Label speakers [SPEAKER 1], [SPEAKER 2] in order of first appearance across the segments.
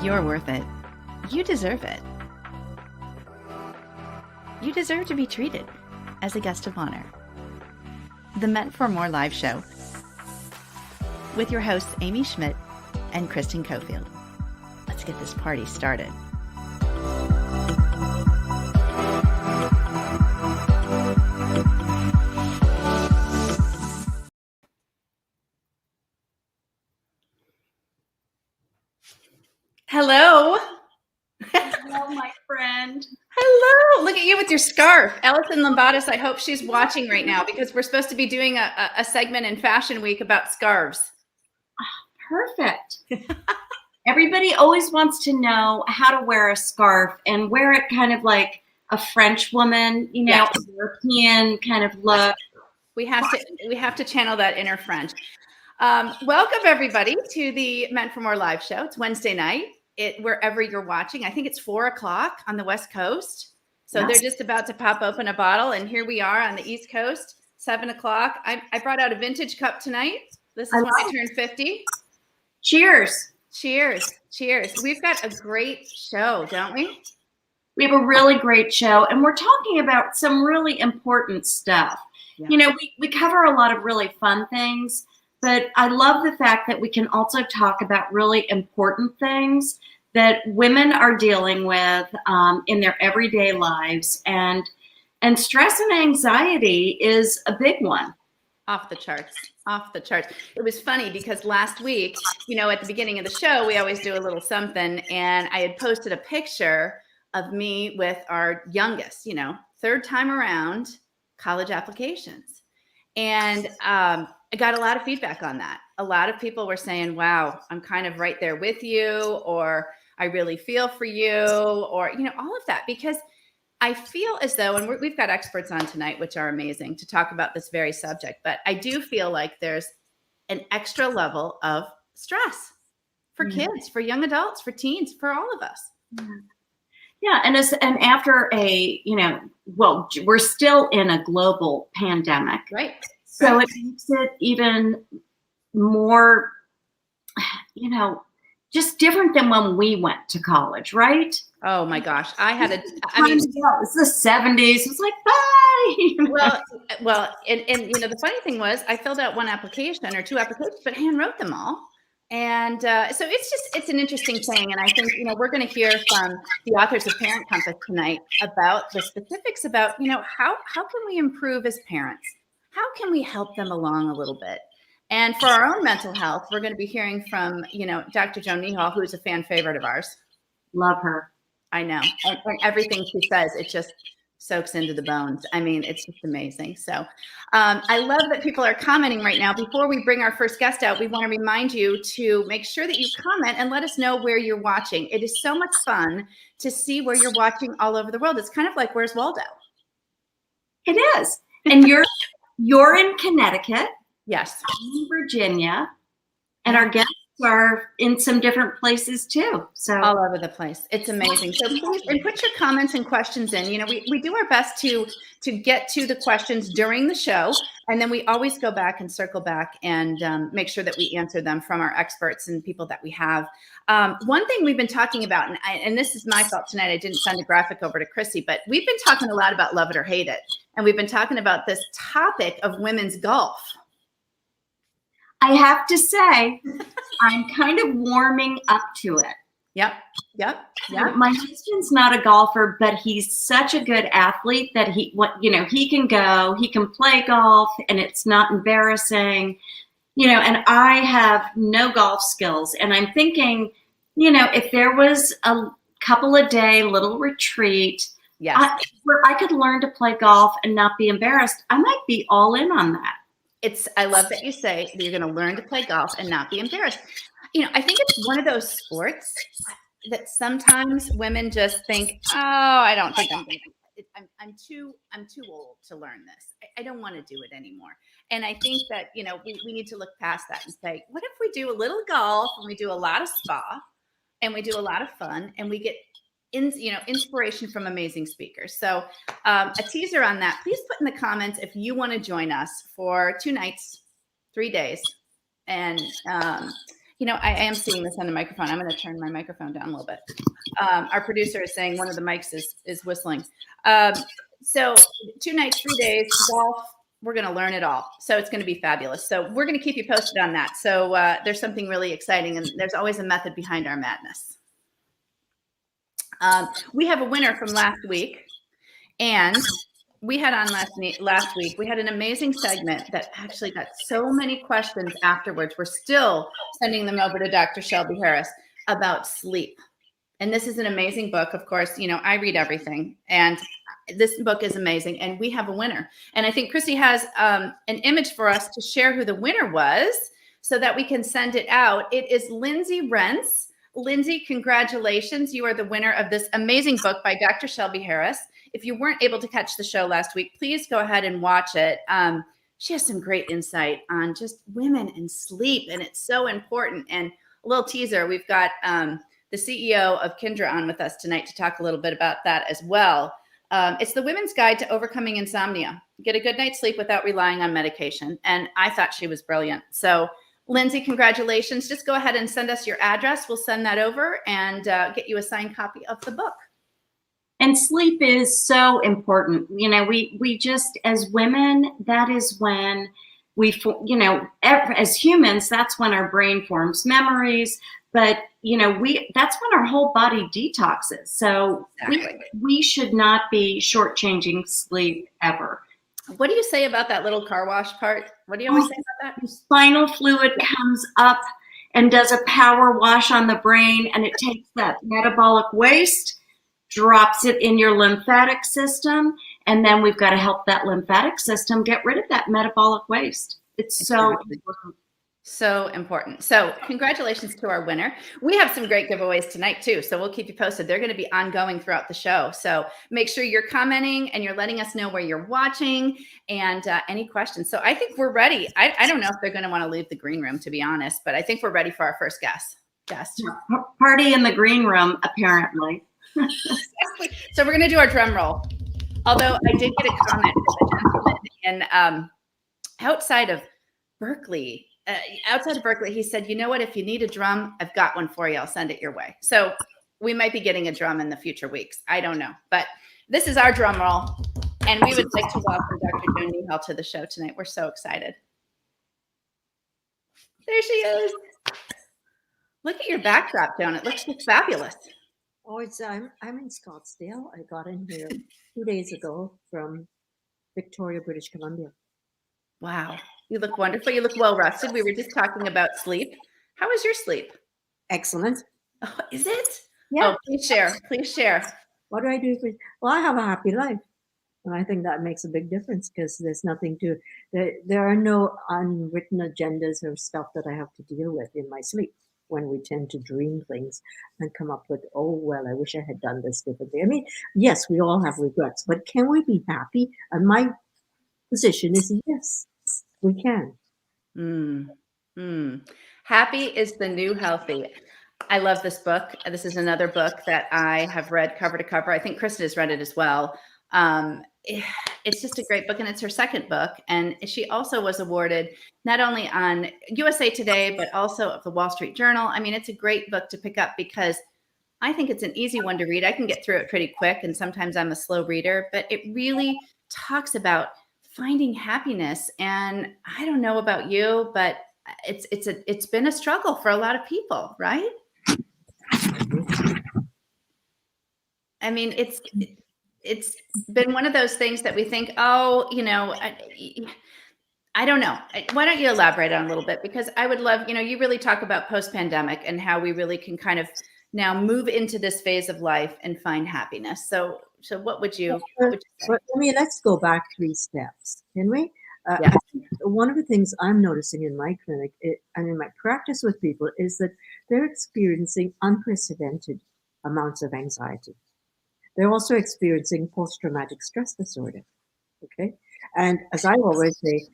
[SPEAKER 1] You're worth it. You deserve it. You deserve to be treated as a guest of honor. The Meant for More live show with your hosts, Amy Schmidt and Kristen Coffield. Let's get this party started. Hello.
[SPEAKER 2] Hello, my friend.
[SPEAKER 1] Hello. Look at you with your scarf. Allison Lombatis, I hope she's watching right now because we're supposed to be doing a segment in Fashion Week about scarves.
[SPEAKER 2] Perfect. Everybody always wants to know how to wear a scarf and wear it kind of like a French woman, you know,
[SPEAKER 1] Yes.
[SPEAKER 2] European kind of look.
[SPEAKER 1] We have to channel that inner French. Welcome everybody to the Meant for More live show. It's Wednesday night. Wherever you're watching, I think it's 4:00 on the West Coast. So
[SPEAKER 2] Yes.
[SPEAKER 1] They're just about to pop open a bottle, and here we are on the East Coast, 7:00. I brought out a vintage cup tonight. This is when I turned 50.
[SPEAKER 2] Cheers.
[SPEAKER 1] Cheers. Cheers. We've got a great show, don't we?
[SPEAKER 2] We have a really great show, and we're talking about some really important stuff.
[SPEAKER 1] Yeah.
[SPEAKER 2] You know, we cover a lot of really fun things, but I love the fact that we can also talk about really important things that women are dealing with in their everyday lives, and stress and anxiety is a big one.
[SPEAKER 1] Off the charts. It was funny because last week, you know, at the beginning of the show, we always do a little something, and I had posted a picture of me with our youngest, you know, third time around college applications. And I got a lot of feedback on that. A lot of people were saying, wow, I'm kind of right there with you, or I really feel for you, or, you know, all of that, because I feel as though, and we've got experts on tonight, which are amazing to talk about this very subject, but I do feel like there's an extra level of stress for kids, for young adults, for teens, for all of us.
[SPEAKER 2] Yeah, and after a, you know, well, we're still in a global pandemic.
[SPEAKER 1] Right.
[SPEAKER 2] So it makes it even more, you know, just different than when we went to college, right?
[SPEAKER 1] Oh my gosh. I mean,
[SPEAKER 2] it's the 70s. It's like, bye.
[SPEAKER 1] Well, and you know, the funny thing was I filled out one application or two applications, but hand wrote them all. And so it's an interesting thing. And I think, you know, we're going to hear from the authors of Parent Compass tonight about the specifics about, you know, how can we improve as parents? How can we help them along a little bit? And for our own mental health, we're going to be hearing from, you know, Dr. Joan Nihal, who is a fan favorite of ours.
[SPEAKER 2] Love her.
[SPEAKER 1] I know. And everything she says, it just soaks into the bones. I mean, it's just amazing. So I love that people are commenting right now. Before we bring our first guest out, we want to remind you to make sure that you comment and let us know where you're watching. It is so much fun to see where you're watching all over the world. It's kind of like, where's Waldo?
[SPEAKER 2] It is. And you're in Connecticut.
[SPEAKER 1] Yes.
[SPEAKER 2] I'm in Virginia. And our guests are in some different places too. So
[SPEAKER 1] all over the place. It's amazing. So please, and put your comments and questions in. You know, we do our best to get to the questions during the show. And then we always go back and circle back and make sure that we answer them from our experts and people that we have. One thing we've been talking about, and this is my fault tonight, I didn't send a graphic over to Chrissy, but we've been talking a lot about love it or hate it. And we've been talking about this topic of women's golf.
[SPEAKER 2] I have to say, I'm kind of warming up to it.
[SPEAKER 1] Yep.
[SPEAKER 2] My husband's not a golfer, but he's such a good athlete that he can go, he can play golf, and it's not embarrassing, you know, and I have no golf skills. And I'm thinking, you know, if there was a couple of day little retreat, where I could learn to play golf and not be embarrassed, I might be all in on that.
[SPEAKER 1] I love that you say that you're going to learn to play golf and not be embarrassed. You know, I think it's one of those sports that sometimes women just think, oh, I don't think I'm too old to learn this. I don't want to do it anymore. And I think that, you know, we need to look past that and say, what if we do a little golf and we do a lot of spa and we do a lot of fun and we get inspiration from amazing speakers. So a teaser on that, please put in the comments if you want to join us for 2 nights, 3 days. And I am seeing this on the microphone. I'm going to turn my microphone down a little bit. Our producer is saying one of the mics is whistling. So 2 nights, 3 days, golf. We're going to learn it all. So it's going to be fabulous. So we're going to keep you posted on that. So there's something really exciting, and there's always a method behind our madness. We have a winner from last week, and we had on last week, we had an amazing segment that actually got so many questions afterwards. We're still sending them over to Dr. Shelby Harris about sleep. And this is an amazing book. Of course, I read everything, and this book is amazing. And we have a winner. And I think Christy has an image for us to share who the winner was so that we can send it out. It is Lindsay Rentz. Lindsay, congratulations. You are the winner of this amazing book by Dr. Shelby Harris. If you weren't able to catch the show last week, please go ahead and watch it. She has some great insight on just women and sleep, and it's so important. And a little teaser, we've got the CEO of Kindra on with us tonight to talk a little bit about that as well. It's the Women's Guide to Overcoming Insomnia. Get a good night's sleep without relying on medication. And I thought she was brilliant. So Lindsay, congratulations. Just go ahead and send us your address. We'll send that over and get you a signed copy of the book.
[SPEAKER 2] And sleep is so important. We just, as women, that is when as humans, that's when our brain forms memories. But, that's when our whole body detoxes. So exactly. we should not be shortchanging sleep ever.
[SPEAKER 1] What do you say about that little car wash part? What do you always say about that?
[SPEAKER 2] The spinal fluid comes up and does a power wash on the brain, and it takes that metabolic waste, drops it in your lymphatic system, and then we've got to help that lymphatic system get rid of that metabolic waste. It's so important.
[SPEAKER 1] So important. So congratulations to our winner. We have some great giveaways tonight too, so we'll keep you posted. They're going to be ongoing throughout the show. So make sure you're commenting and you're letting us know where you're watching and any questions. So I think we're ready. I don't know if they're going to want to leave the green room, to be honest, but I think we're ready for our first guest.
[SPEAKER 2] Party in the green room, apparently.
[SPEAKER 1] So we're going to do our drum roll. Although I did get a comment from a gentleman in outside of Berkeley, he said, you know what, if you need a drum, I've got one for you. I'll send it your way. So we might be getting a drum in the future weeks. I don't know. But this is our drum roll. And we would like to welcome Dr. Jenn Newhall to the show tonight. We're so excited. There she is. Look at your backdrop, Joan. It looks just fabulous.
[SPEAKER 3] Oh, I'm in Scottsdale. I got in here 2 days ago from Victoria, British Columbia.
[SPEAKER 1] Wow. You look wonderful. You look well rested. We were just talking about sleep. How is your sleep?
[SPEAKER 3] Excellent.
[SPEAKER 1] Oh, is it?
[SPEAKER 3] Yeah.
[SPEAKER 1] Oh, please share. Please share.
[SPEAKER 3] What do I do? Well, I have a happy life. And I think that makes a big difference because there's nothing there are no unwritten agendas or stuff that I have to deal with in my sleep when we tend to dream things and come up with, oh, well, I wish I had done this differently. I mean, yes, we all have regrets, but can we be happy? And my position is yes, we can.
[SPEAKER 1] Happy is the new healthy. I love this book. This is another book that I have read cover to cover. I think Kristen has read it as well. It's just a great book, and it's her second book. And she also was awarded not only on USA Today, but also of the Wall Street Journal. I mean, it's a great book to pick up because I think it's an easy one to read. I can get through it pretty quick, and sometimes I'm a slow reader, but it really talks about finding happiness. And I don't know about you, but it's been a struggle for a lot of people, right? I mean, it's been one of those things that we think, oh, I don't know. Why don't you elaborate on a little bit? Because I would love, you really talk about post-pandemic and how we really can kind of now move into this phase of life and find happiness. So what would you say?
[SPEAKER 3] I mean, let's go back 3 steps, can we?
[SPEAKER 1] Yeah.
[SPEAKER 3] One of the things I'm noticing in my clinic and in my practice with people is that they're experiencing unprecedented amounts of anxiety. They're also experiencing post-traumatic stress disorder, okay? And as I always say,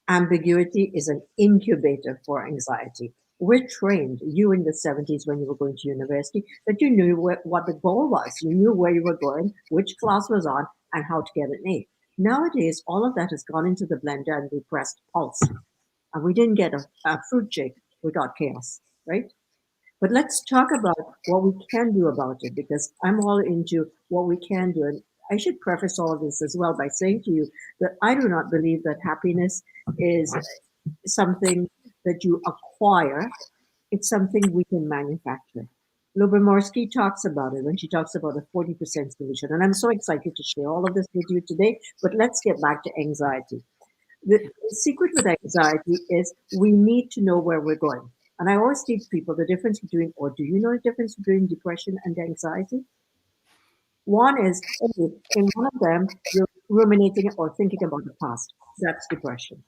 [SPEAKER 3] ambiguity is an incubator for anxiety. We're trained, you in the 70s when you were going to university, that you knew what the goal was. You knew where you were going, which class was on, and how to get an A. Nowadays, all of that has gone into the blender and we pressed pulse. And we didn't get a fruit shake. we got chaos, right? But let's talk about what we can do about it, because I'm all into what we can do. And I should preface all this as well by saying to you that I do not believe that happiness is something that you acquire. It's something we can manufacture. Lubomirsky talks about it when she talks about a 40% solution. And I'm so excited to share all of this with you today. But let's get back to anxiety. The secret with anxiety is we need to know where we're going. And I always teach people the difference between, or do you know the difference between depression and anxiety? One is, okay, in one of them, you're ruminating or thinking about the past. That's depression.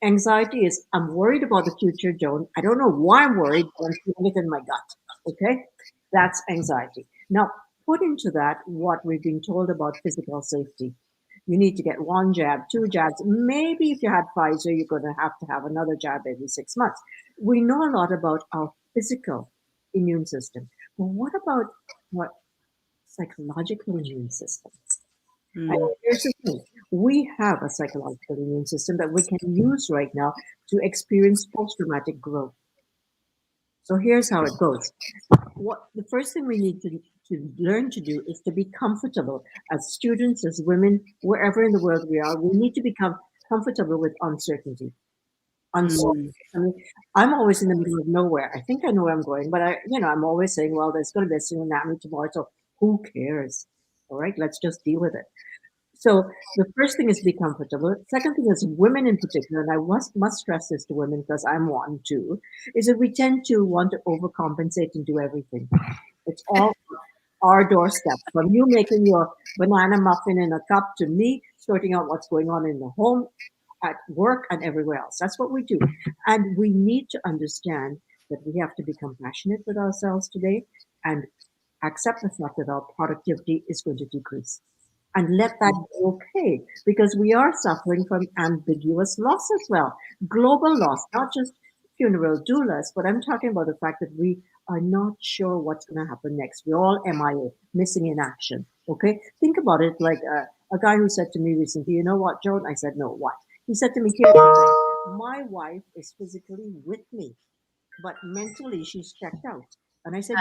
[SPEAKER 3] Anxiety is, I'm worried about the future, Joan. I don't know why I'm worried, but I'm feeling it in my gut. Okay? That's anxiety. Now, put into that what we've been told about physical safety. You need to get one jab, two jabs. Maybe if you had Pfizer, you're going to have another jab every 6 months. We know a lot about our physical immune system. But what about what psychological immune system? And here's the thing. We have a psychological immune system that we can use right now to experience post-traumatic growth. So here's how it goes. What the first thing we need to learn to do is to be comfortable as students, as women, wherever in the world we are. We need to become comfortable with uncertainty. Uncertainty. I mean, I'm always in the middle of nowhere. I think I know where I'm going, but I'm always saying, well, there's going to be a tsunami tomorrow, so who cares? All right, let's just deal with it. So the first thing is be comfortable. Second thing is women in particular, and I must stress this to women because I'm one too, is that we tend to want to overcompensate and do everything. It's all our doorstep. From you making your banana muffin in a cup to me sorting out what's going on in the home, at work, and everywhere else. That's what we do. And we need to understand that we have to be compassionate with ourselves today and accept the fact that our productivity is going to decrease. And let that be okay, because we are suffering from ambiguous loss as well. Global loss, not just funeral doulas, but I'm talking about the fact that we are not sure what's going to happen next. We're all MIA, missing in action. Okay? Think about it like a guy who said to me recently, you know what, Joan? I said, no, what? He said to me, here's the thing. My wife is physically with me, but mentally she's checked out. And I said,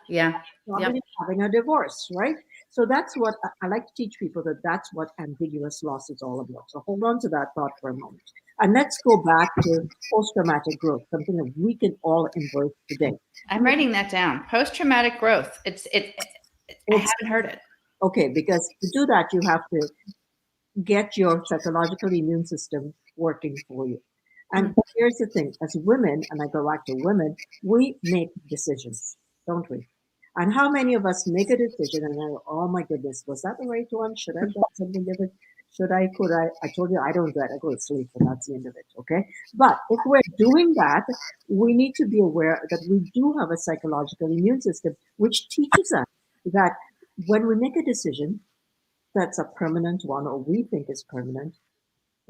[SPEAKER 1] yeah.
[SPEAKER 3] probably having a divorce, right? So that's what I like to teach people, that that's what ambiguous loss is all about. So hold on to that thought for a moment. And let's go back to post-traumatic growth, something that we can all embrace today.
[SPEAKER 1] I'm writing that down. Post-traumatic growth. I haven't heard it.
[SPEAKER 3] Okay, because to do that, you have to get your psychological immune system working for you. And here's the thing, as women, and I go back to women, we make decisions, don't we? And how many of us make a decision and go, oh my goodness, was that the right one? Should I have done something different? Could I? I told you I don't do that. I go to sleep and that's the end of it, okay? But if we're doing that, we need to be aware that we do have a psychological immune system, which teaches us that when we make a decision that's a permanent one, or we think is permanent,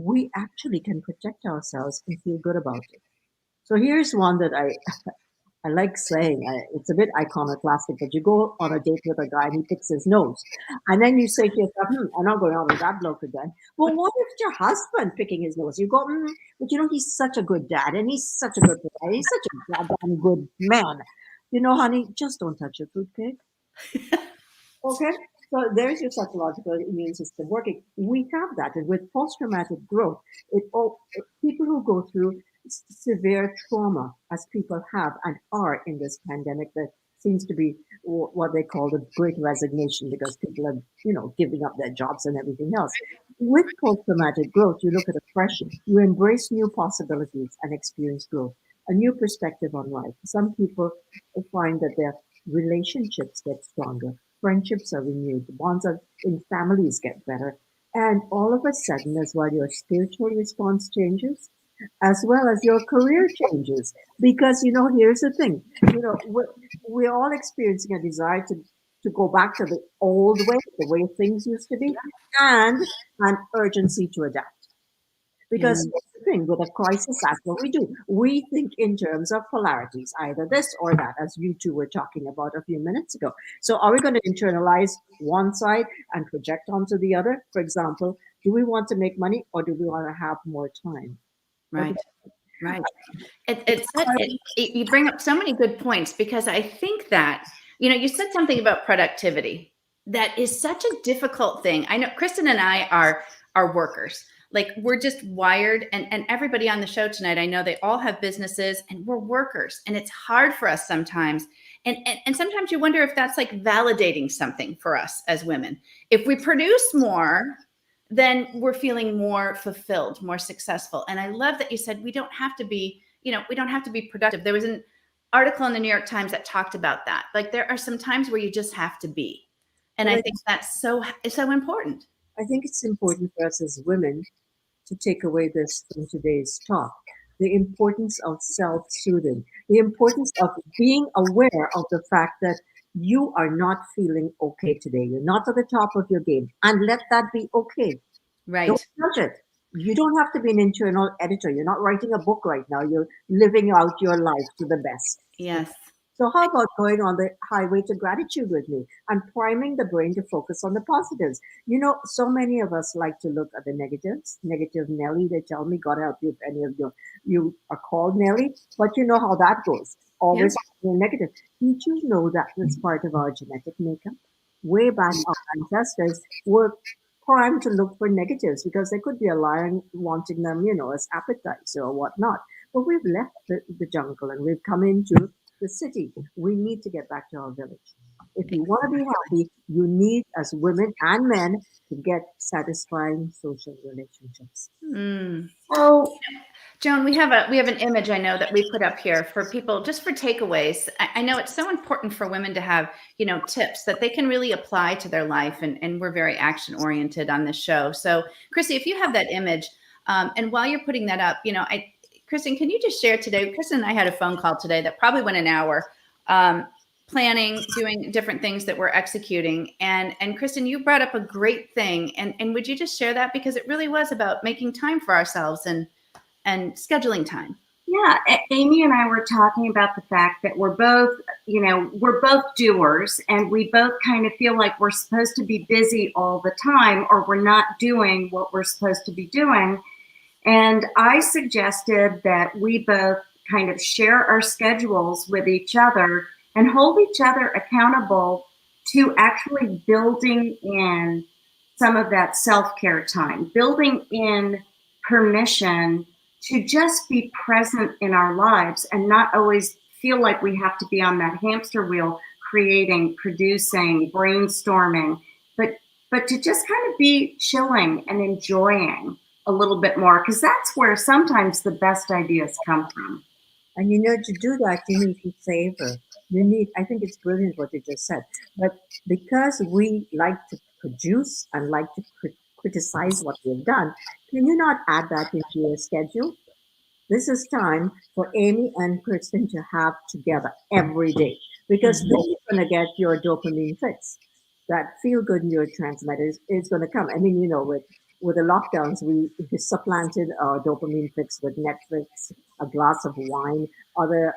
[SPEAKER 3] we actually can protect ourselves and feel good about it. So here's one that I like saying. It's a bit iconoclastic, but you go on a date with a guy and he picks his nose. And then you say to yourself, I'm not going out with that bloke again. Well, what if it's your husband picking his nose? You go, but he's such a good dad and he's such a good guy. He's such a goddamn good man. Honey, just don't touch your fruitcake. Okay? So there's your psychological immune system working. We have that. And with post-traumatic growth, people who go through severe trauma, as people have and are in this pandemic, that seems to be what they call the great resignation, because people are, giving up their jobs and everything else. With post-traumatic growth, you look at oppression, you embrace new possibilities and experience growth, a new perspective on life. Some people find that their relationships get stronger, friendships are renewed, the bonds in families get better, and all of a sudden, as well, your spiritual response changes, as well as your career changes. Because, here's the thing, we're all experiencing a desire to go back to the old way, the way things used to be, and an urgency to adapt. Because here's the thing, with a crisis, that's what we do. We think in terms of polarities, either this or that, as you two were talking about a few minutes ago. So are we going to internalize one side and project onto the other? For example, do we want to make money or do we want to have more time?
[SPEAKER 1] Right. Right. You bring up so many good points, because I think that, you said something about productivity. That is such a difficult thing. I know Kristen and I are workers. Like, we're just wired, and everybody on the show tonight, I know they all have businesses, and we're workers, and it's hard for us sometimes. And sometimes you wonder if that's like validating something for us as women. If we produce more, then we're feeling more fulfilled, more successful. And I love that you said we don't have to be productive. There was an article in the New York Times that talked about that. Like, there are some times where you just have to be. And I think that's so important.
[SPEAKER 3] I think it's important for us as women to take away this from today's talk. The importance of self-soothing, the importance of being aware of the fact that you are not feeling okay today. You're not at the top of your game, and let that be okay.
[SPEAKER 1] Right.
[SPEAKER 3] Don't judge it. You don't have to be an internal editor. You're not writing a book right now. You're living out your life to the best.
[SPEAKER 1] Yes.
[SPEAKER 3] So how about going on the highway to gratitude with me and priming the brain to focus on the positives? So many of us like to look at the negatives. Negative Nelly, they tell me, God help you if any of you are called Nelly, but you know how that goes. Always negative. Did you know that was part of our genetic makeup? Way back, our ancestors were primed to look for negatives because there could be a lion wanting them, as appetizer or whatnot. But we've left the jungle and we've come into the city. We need to get back to our village. If you want to be happy, you need, as women and men, to get satisfying social relationships.
[SPEAKER 1] Oh, Joan, we have an image, I know, that we put up here for people, just for takeaways. I know it's so important for women to have, tips that they can really apply to their life, and we're very action oriented on this show. So, Chrissy, if you have that image, and while you're putting that up, Kristen, can you just share today? Kristen and I had a phone call today that probably went an hour, planning, doing different things that we're executing. And Kristen, you brought up a great thing. And would you just share that? Because it really was about making time for ourselves and scheduling time.
[SPEAKER 2] Yeah, Amy and I were talking about the fact that we're both doers, and we both kind of feel like we're supposed to be busy all the time, or we're not doing what we're supposed to be doing. And I suggested that we both kind of share our schedules with each other and hold each other accountable to actually building in some of that self-care time, building in permission to just be present in our lives and not always feel like we have to be on that hamster wheel, creating, producing, brainstorming, but to just kind of be chilling and enjoying a little bit more, because that's where sometimes the best ideas come from.
[SPEAKER 3] And to do that, you need to savor. I think it's brilliant what you just said, but because we like to produce and like to criticize what we've done, can you not add that into your schedule? This is time for Amy and Kristen to have together every day, because then you're going to get your dopamine fix. That feel-good neurotransmitter is going to come. I mean, with the lockdowns, we supplanted our dopamine fix with Netflix, a glass of wine, other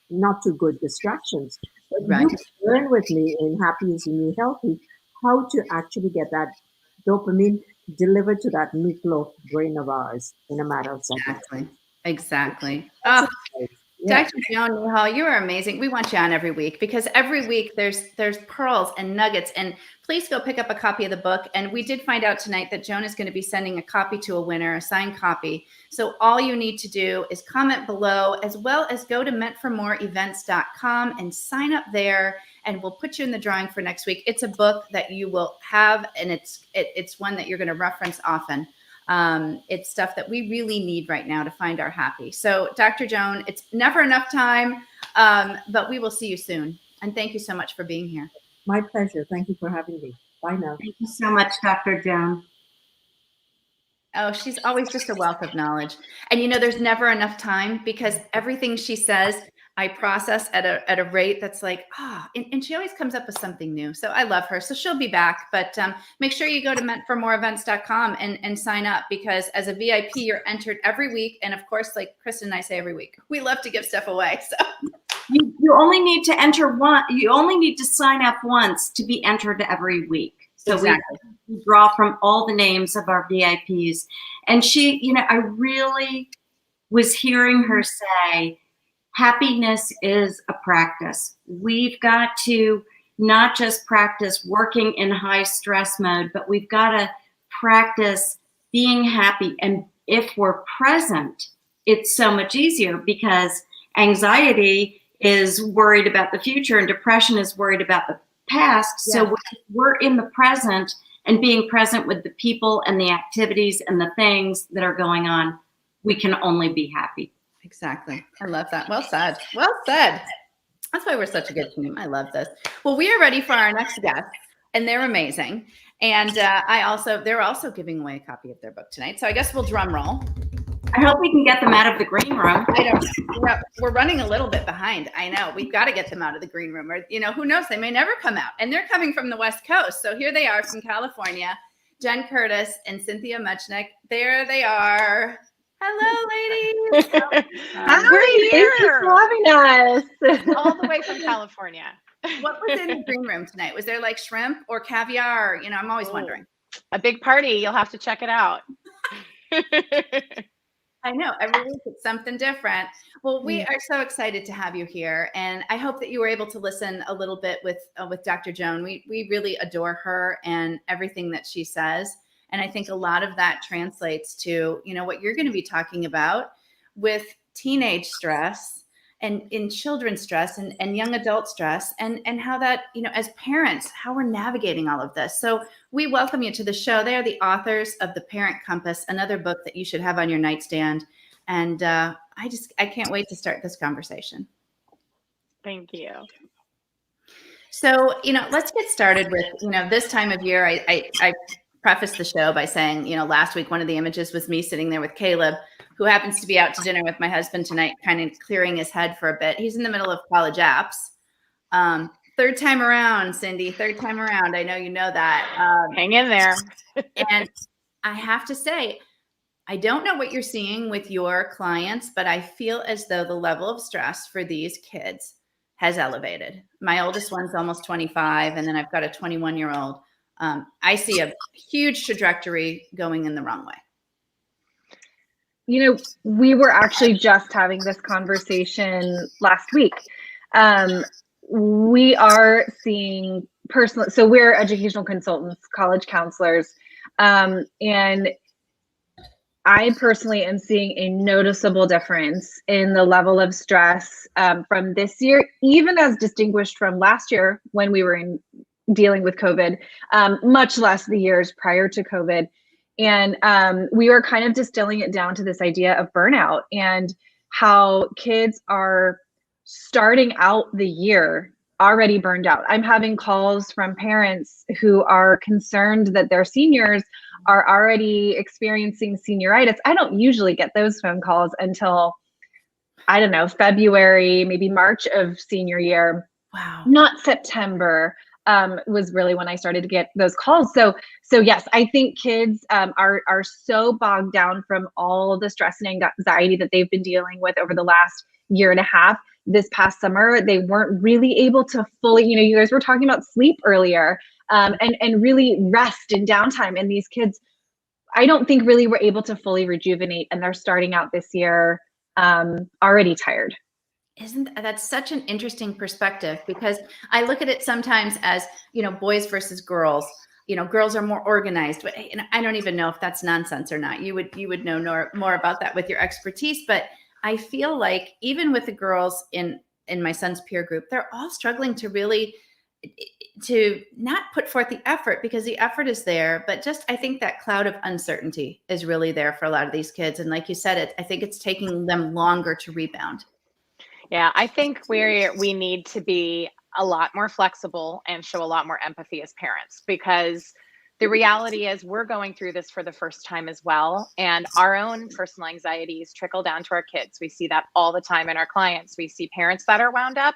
[SPEAKER 3] not too good distractions. But you can learn with me in Happy is the New Healthy how to actually get that dopamine delivered to that meatloaf brain of ours in a matter of seconds.
[SPEAKER 1] Exactly. Oh, yeah. Dr. Joan Newhall, you are amazing. We want you on every week, because every week there's pearls and nuggets. And please go pick up a copy of the book. And we did find out tonight that Joan is going to be sending a copy to a winner, a signed copy. So all you need to do is comment below, as well as go to meantformoreevents.com and sign up there, and we'll put you in the drawing for next week. It's a book that you will have, and it's one that you're going to reference often. It's stuff that we really need right now to find our happy. So, Dr. Joan, it's never enough time, but we will see you soon. And thank you so much for being here.
[SPEAKER 3] My pleasure. Thank you for having me. Bye now.
[SPEAKER 2] Thank you so much, Dr. Joan.
[SPEAKER 1] Oh, she's always just a wealth of knowledge. And there's never enough time, because everything she says, I process at a rate that's like, and she always comes up with something new. So I love her. So she'll be back, but make sure you go to meantformoreevents.com and sign up, because as a VIP, you're entered every week. And of course, like Kristen and I say every week, we love to give stuff away. So
[SPEAKER 2] you only need to enter one. You only need to sign up once to be entered every week. So exactly. We draw from all the names of our VIPs. And I really was hearing her say, happiness is a practice. We've got to not just practice working in high stress mode, but we've got to practice being happy. And if we're present, it's so much easier, because anxiety is worried about the future and depression is worried about the past.
[SPEAKER 1] Yeah.
[SPEAKER 2] So when we're in the present and being present with the people and the activities and the things that are going on, we can only be happy.
[SPEAKER 1] Exactly. I love that. Well said. Well said. That's why we're such a good team. I love this. Well, we are ready for our next guest, and they're amazing. And they're also giving away a copy of their book tonight. So I guess we'll drum roll.
[SPEAKER 2] I hope we can get them out of the green room.
[SPEAKER 1] I don't know. We're running a little bit behind. I know. We've got to get them out of the green room, or, who knows? They may never come out. And they're coming from the West Coast. So here they are from California, Jenn Curtis and Cynthia Muchnick. There they are. Hello, ladies.
[SPEAKER 4] Hi, thank you for having us.
[SPEAKER 5] All the way from California.
[SPEAKER 1] What was in the green room tonight? Was there like shrimp or caviar? I'm always wondering.
[SPEAKER 5] A big party. You'll have to check it out.
[SPEAKER 1] I know. Every week it's something different. Well, we are so excited to have you here. And I hope that you were able to listen a little bit with Dr. Joan. We really adore her and everything that she says. And I think a lot of that translates to, what you're going to be talking about with teenage stress and in children's stress and young adult stress and how that, as parents, how we're navigating all of this. So we welcome you to the show. They are the authors of The Parent Compass, another book that you should have on your nightstand. And I can't wait to start this conversation.
[SPEAKER 5] Thank you.
[SPEAKER 1] So, let's get started with, this time of year. I prefaced the show by saying, last week, one of the images was me sitting there with Caleb, who happens to be out to dinner with my husband tonight, kind of clearing his head for a bit. He's in the middle of college apps. Third time around, Cindy, third time around. I know you know that.
[SPEAKER 5] Hang in there.
[SPEAKER 1] And I have to say, I don't know what you're seeing with your clients, but I feel as though the level of stress for these kids has elevated. My oldest one's almost 25, and then I've got a 21-year-old. I see a huge trajectory going in the wrong way.
[SPEAKER 4] We were actually just having this conversation last week. We are seeing personal, so we're educational consultants, college counselors, and I personally am seeing a noticeable difference in the level of stress from this year, even as distinguished from last year when we were dealing with COVID, much less the years prior to COVID. And we were kind of distilling it down to this idea of burnout and how kids are starting out the year already burned out. I'm having calls from parents who are concerned that their seniors are already experiencing senioritis. I don't usually get those phone calls until, I don't know, February, maybe March of senior year.
[SPEAKER 1] Wow.
[SPEAKER 4] Not September. Was really when I started to get those calls. So yes, I think kids are so bogged down from all the stress and anxiety that they've been dealing with over the last year and a half. This past summer, they weren't really able to fully, you guys were talking about sleep earlier, and really rest and downtime. And these kids, I don't think really were able to fully rejuvenate, and they're starting out this year already tired.
[SPEAKER 1] Isn't that's such an interesting perspective, because I look at it sometimes as, boys versus girls. Girls are more organized, but I don't even know if that's nonsense or not. You would know more about that with your expertise. But I feel like even with the girls in my son's peer group, they're all struggling to not put forth the effort, because the effort is there, but just, I think that cloud of uncertainty is really there for a lot of these kids. And like you said, I think it's taking them longer to rebound.
[SPEAKER 5] Yeah, I think we need to be a lot more flexible and show a lot more empathy as parents, because the reality is we're going through this for the first time as well. And our own personal anxieties trickle down to our kids. We see that all the time in our clients. We see parents that are wound up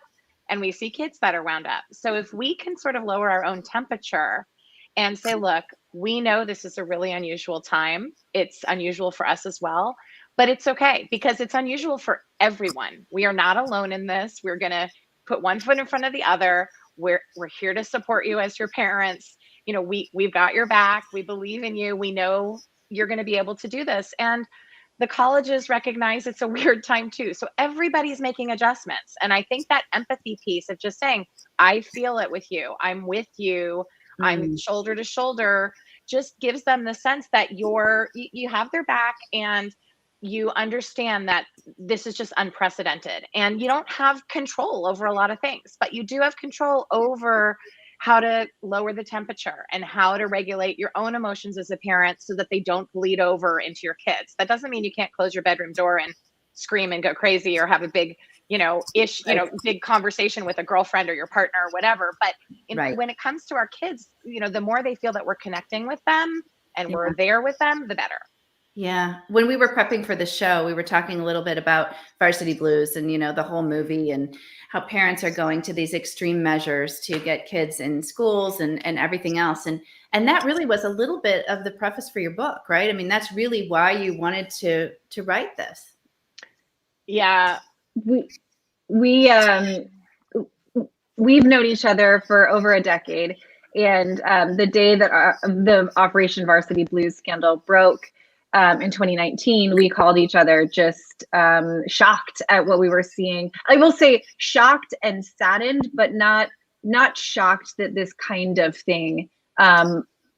[SPEAKER 5] and we see kids that are wound up. So if we can sort of lower our own temperature and say, look, we know this is a really unusual time. It's unusual for us as well. But it's okay, because it's unusual for everyone. We are not alone in this. We're going to put one foot in front of the other. We're here to support you as your parents. We've got your back. We believe in you. We know you're going to be able to do this. And the colleges recognize it's a weird time too. So everybody's making adjustments. And I think that empathy piece of just saying, I feel it with you, I'm with you, I'm shoulder to shoulder, just gives them the sense that you have their back, and you understand that this is just unprecedented, and you don't have control over a lot of things, but you do have control over how to lower the temperature and how to regulate your own emotions as a parent so that they don't bleed over into your kids. That doesn't mean you can't close your bedroom door and scream and go crazy, or have a big, big conversation with a girlfriend or your partner or whatever. But when it comes to our kids, the more they feel that we're connecting with them and we're there with them, the better.
[SPEAKER 1] Yeah. When we were prepping for the show, we were talking a little bit about Varsity Blues and, the whole movie, and how parents are going to these extreme measures to get kids in schools and everything else. And that really was a little bit of the preface for your book, right? I mean, that's really why you wanted to write this.
[SPEAKER 4] Yeah. We've known each other for over a decade. And the day that the Operation Varsity Blues scandal broke, in 2019, we called each other just shocked at what we were seeing. I will say shocked and saddened, but not shocked that this kind of thing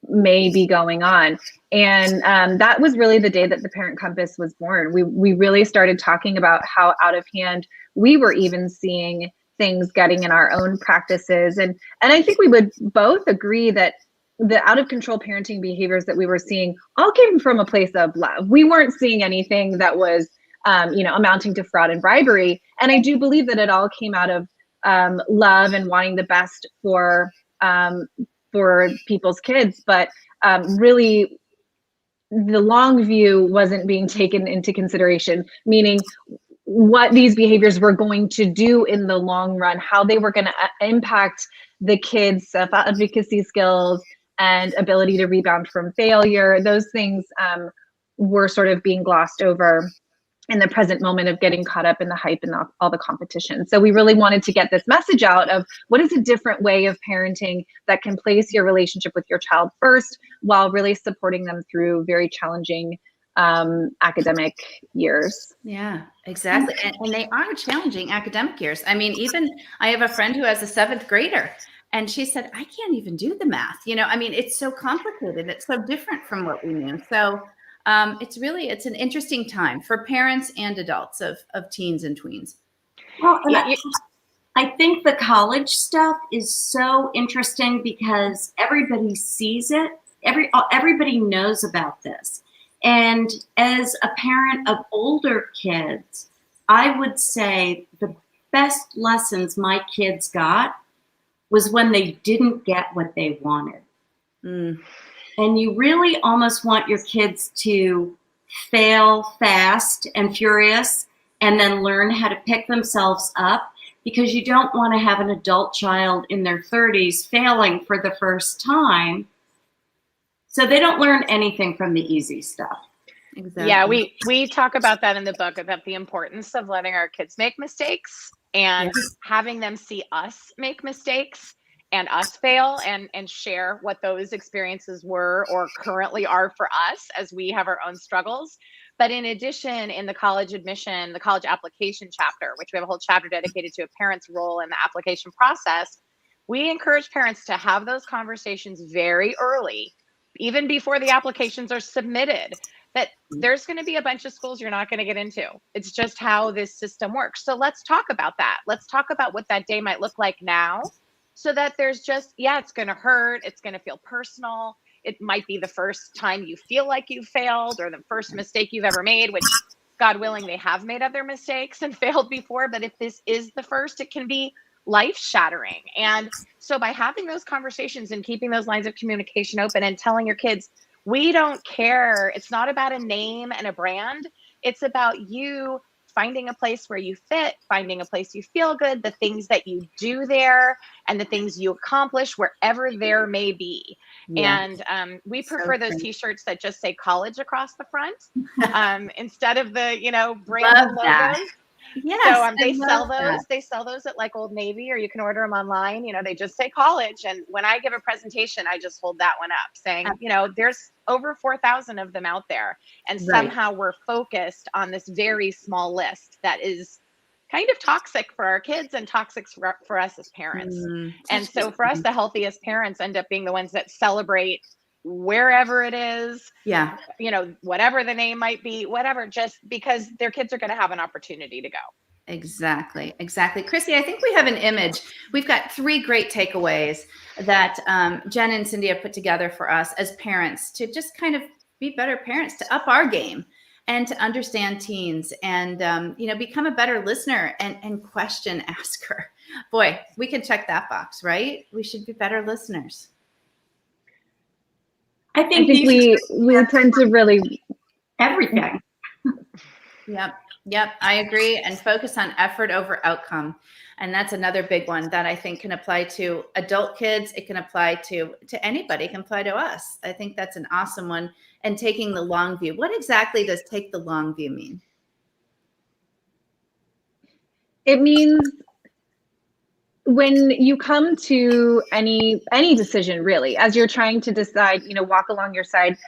[SPEAKER 4] may be going on. And that was really the day that the Parent Compass was born. We really started talking about how out of hand we were even seeing things getting in our own practices. And I think we would both agree that the out of control parenting behaviors that we were seeing all came from a place of love. We weren't seeing anything that was, amounting to fraud and bribery. And I do believe that it all came out of love and wanting the best for people's kids. But really, the long view wasn't being taken into consideration, meaning what these behaviors were going to do in the long run, how they were going to impact the kids' self-advocacy skills and ability to rebound from failure. Those things were sort of being glossed over in the present moment of getting caught up in the hype and all the competition. So we really wanted to get this message out of what is a different way of parenting that can place your relationship with your child first, while really supporting them through very challenging academic years.
[SPEAKER 1] Yeah, exactly. And they are challenging academic years. I mean, even I have a friend who has a 7th grader, and she said, I can't even do the math. It's so complicated. It's so different from what we knew. So it's an interesting time for parents and adults of teens and tweens.
[SPEAKER 2] Well, I think the college stuff is so interesting because everybody sees it. Everybody knows about this. And as a parent of older kids, I would say the best lessons my kids got was when they didn't get what they wanted. And you really almost want your kids to fail fast and furious and then learn how to pick themselves up, because you don't want to have an adult child in their 30s failing for the first time. So they don't learn anything from the easy stuff.
[SPEAKER 1] Exactly.
[SPEAKER 5] Yeah, we talk about that in the book, about the importance of letting our kids make mistakes and having them see us make mistakes and us fail, and share what those experiences were or currently are for us as we have our own struggles. But in addition, in the college admission, the college application chapter, which we have a whole chapter dedicated to a parent's role in the application process, we encourage parents to have those conversations very early, even before the applications are submitted, that there's going to be a bunch of schools you're not going to get into. It's just how this system works. So let's talk about that. Let's talk about what that day might look like now, so that there's just, it's going to hurt. It's going to feel personal. It might be the first time you feel like you failed, or the first mistake you've ever made, which, God willing, they have made other mistakes and failed before. But if this is the first, it can be life-shattering. And so by having those conversations and keeping those lines of communication open and telling your kids, we don't care. It's not about a name and a brand. It's about you finding a place where you fit, finding a place you feel good, the things that you do there, and the things you accomplish wherever there may be. Yeah. And we prefer those T-shirts that just say college across the front, instead of the, brand logos.
[SPEAKER 1] Yes,
[SPEAKER 5] So they
[SPEAKER 1] I
[SPEAKER 5] sell
[SPEAKER 1] love
[SPEAKER 5] those.
[SPEAKER 1] that.
[SPEAKER 5] They sell those at like Old Navy, or you can order them online. They just say college. And when I give a presentation, I just hold that one up saying, there's over 4,000 of them out there. And
[SPEAKER 1] Right.
[SPEAKER 5] somehow we're focused on this very small list that is kind of toxic for our kids and toxic for us as parents. And so for us, the healthiest parents end up being the ones that celebrate wherever it is,
[SPEAKER 1] Yeah.
[SPEAKER 5] whatever the name might be, whatever, just because their kids are going to have an opportunity to go.
[SPEAKER 1] Exactly. Chrissy, I think we have an image. We've got 3 great takeaways that Jenn and Cindy have put together for us as parents to just kind of be better parents, to up our game and to understand teens and, become a better listener and question asker. Boy, we can check that box, right? We should be better listeners.
[SPEAKER 2] I think
[SPEAKER 4] we tend to really
[SPEAKER 2] everything.
[SPEAKER 1] Yep, I agree. And focus on effort over outcome. And that's another big one that I think can apply to adult kids. It can apply to anybody. It can apply to us. I think that's an awesome one. And taking the long view. What exactly does take the long view mean?
[SPEAKER 4] It means when you come to any decision, really, as you're trying to decide, walk alongside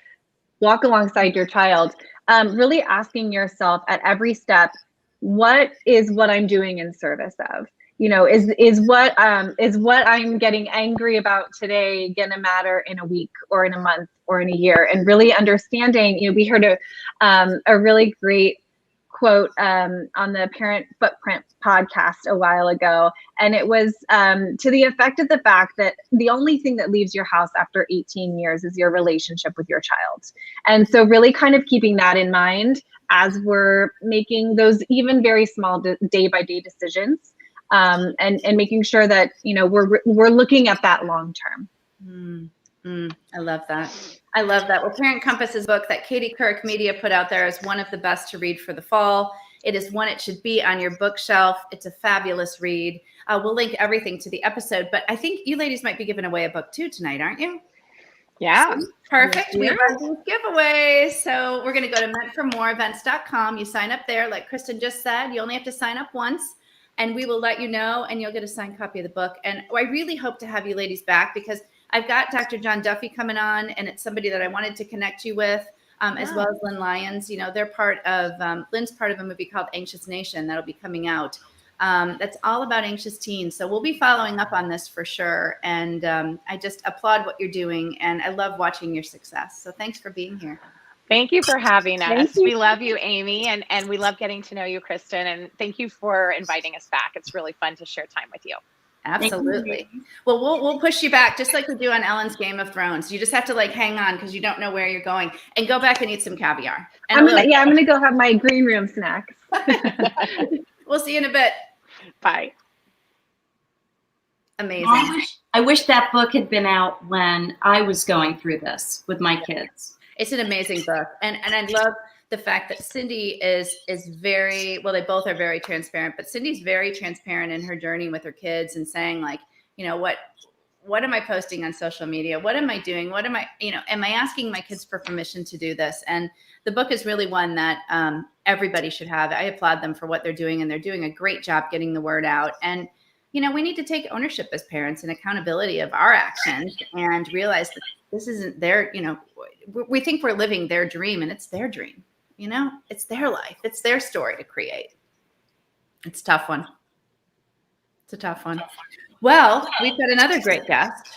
[SPEAKER 4] your child, really asking yourself at every step, what I'm doing in service of? Is what I'm getting angry about today gonna matter in a week or in a month or in a year? And really understanding, we heard a really great quote on the Parent Footprint podcast a while ago, and it was to the effect of the fact that the only thing that leaves your house after 18 years is your relationship with your child. And so really kind of keeping that in mind as we're making those even very small day-by-day decisions, and making sure that we're looking at that long term.
[SPEAKER 1] I love that. Well, Parent Compass's book that Katie Couric Media put out there is one of the best to read for the fall. It is one, it should be on your bookshelf. It's a fabulous read. We'll link everything to the episode, but I think you ladies might be giving away a book too tonight, aren't you?
[SPEAKER 5] Yeah.
[SPEAKER 1] Perfect. We love these giveaways. So we're going to go to meantformoreevents.com. You sign up there. Like Kristen just said, you only have to sign up once and we will let you know and you'll get a signed copy of the book. And I really hope to have you ladies back because I've got Dr. John Duffy coming on, and it's somebody that I wanted to connect you with, as well as Lynn Lyons. They're Lynn's part of a movie called Anxious Nation that'll be coming out. That's all about anxious teens. So we'll be following up on this for sure. And I just applaud what you're doing, and I love watching your success. So thanks for being here.
[SPEAKER 5] Thank you for having us. We love you, Amy, and we love getting to know you, Kristen. And thank you for inviting us back. It's really fun to share time with you.
[SPEAKER 1] Absolutely. Well, we'll push you back just like we do on Ellen's Game of Thrones. You just have to hang on because you don't know where you're going, and go back and eat some caviar.
[SPEAKER 4] I'm gonna go have my green room snacks.
[SPEAKER 1] We'll see you in a bit.
[SPEAKER 5] Bye.
[SPEAKER 1] Amazing.
[SPEAKER 2] I wish that book had been out when I was going through this with my kids.
[SPEAKER 1] It's an amazing book, and I love the fact that Cindy is very, well, they both are very transparent, but Cindy's very transparent in her journey with her kids and saying what am I posting on social media? What am I doing? What am I asking my kids for permission to do this? And the book is really one that everybody should have. I applaud them for what they're doing, and they're doing a great job getting the word out. And, we need to take ownership as parents and accountability of our actions and realize that this isn't their, we think we're living their dream, and it's their dream. It's their life. It's their story to create. It's a tough one. Well, we've got another great guest.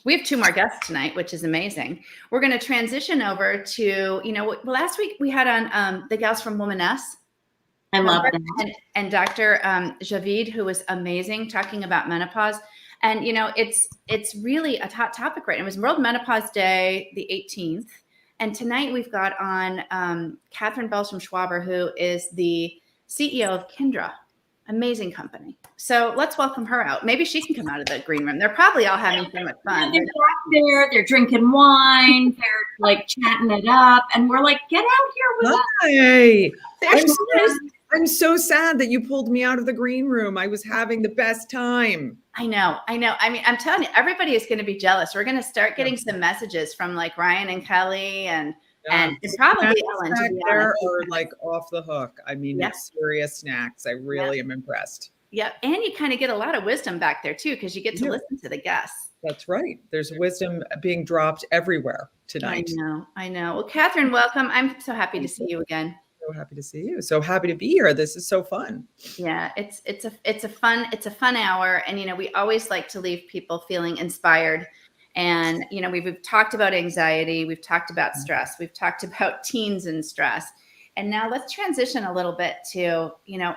[SPEAKER 1] We have 2 more guests tonight, which is amazing. We're going to transition over to, last week we had on the gals from Womaness.
[SPEAKER 2] I love that.
[SPEAKER 1] And Dr. Javid, who was amazing, talking about menopause. And, it's really a hot topic right now. It was World Menopause Day, the 18th. And tonight we've got on Catherine Balsam-Schwaber, who is the CEO of Kindra, amazing company. So let's welcome her out. Maybe she can come out of the green room. They're probably all having so much fun.
[SPEAKER 2] They're back there. They're drinking wine. They're chatting it up. And we're like, get out here with us.
[SPEAKER 6] Hey, I'm so sad that you pulled me out of the green room. I was having the best time.
[SPEAKER 1] I know. I mean, I'm telling you, everybody is going to be jealous. We're going to start getting some messages from Ryan and Kelly and And probably,
[SPEAKER 6] Snacks
[SPEAKER 1] Ellen,
[SPEAKER 6] back
[SPEAKER 1] to be
[SPEAKER 6] there
[SPEAKER 1] honest.
[SPEAKER 6] are like off the hook. I mean,
[SPEAKER 1] Yep.
[SPEAKER 6] it's serious snacks. I really am impressed.
[SPEAKER 1] Yeah. And you kind of get a lot of wisdom back there too, because you get to listen to the guests.
[SPEAKER 6] That's right. There's wisdom being dropped everywhere tonight.
[SPEAKER 1] I know. Well, Catherine, welcome. I'm so happy to see you again.
[SPEAKER 6] So happy to see you. So happy to be here. This is so fun.
[SPEAKER 1] Yeah, it's a fun hour, and we always like to leave people feeling inspired. And we've talked about anxiety, we've talked about stress, we've talked about teens and stress, and now let's transition a little bit to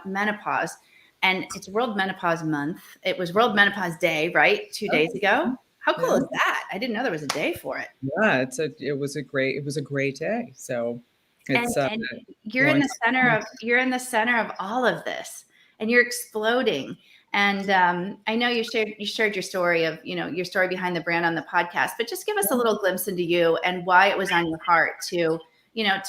[SPEAKER 1] menopause. And it's World Menopause Month. It was World Menopause Day, right? 2 days ago. How cool is that? I didn't know there was a day for it.
[SPEAKER 6] Yeah, it was a great day. So it's
[SPEAKER 1] and you're in the center of all of this, and you're exploding. And I know you shared your story of your story behind the brand on the podcast, but just give us a little glimpse into you and why it was on your heart to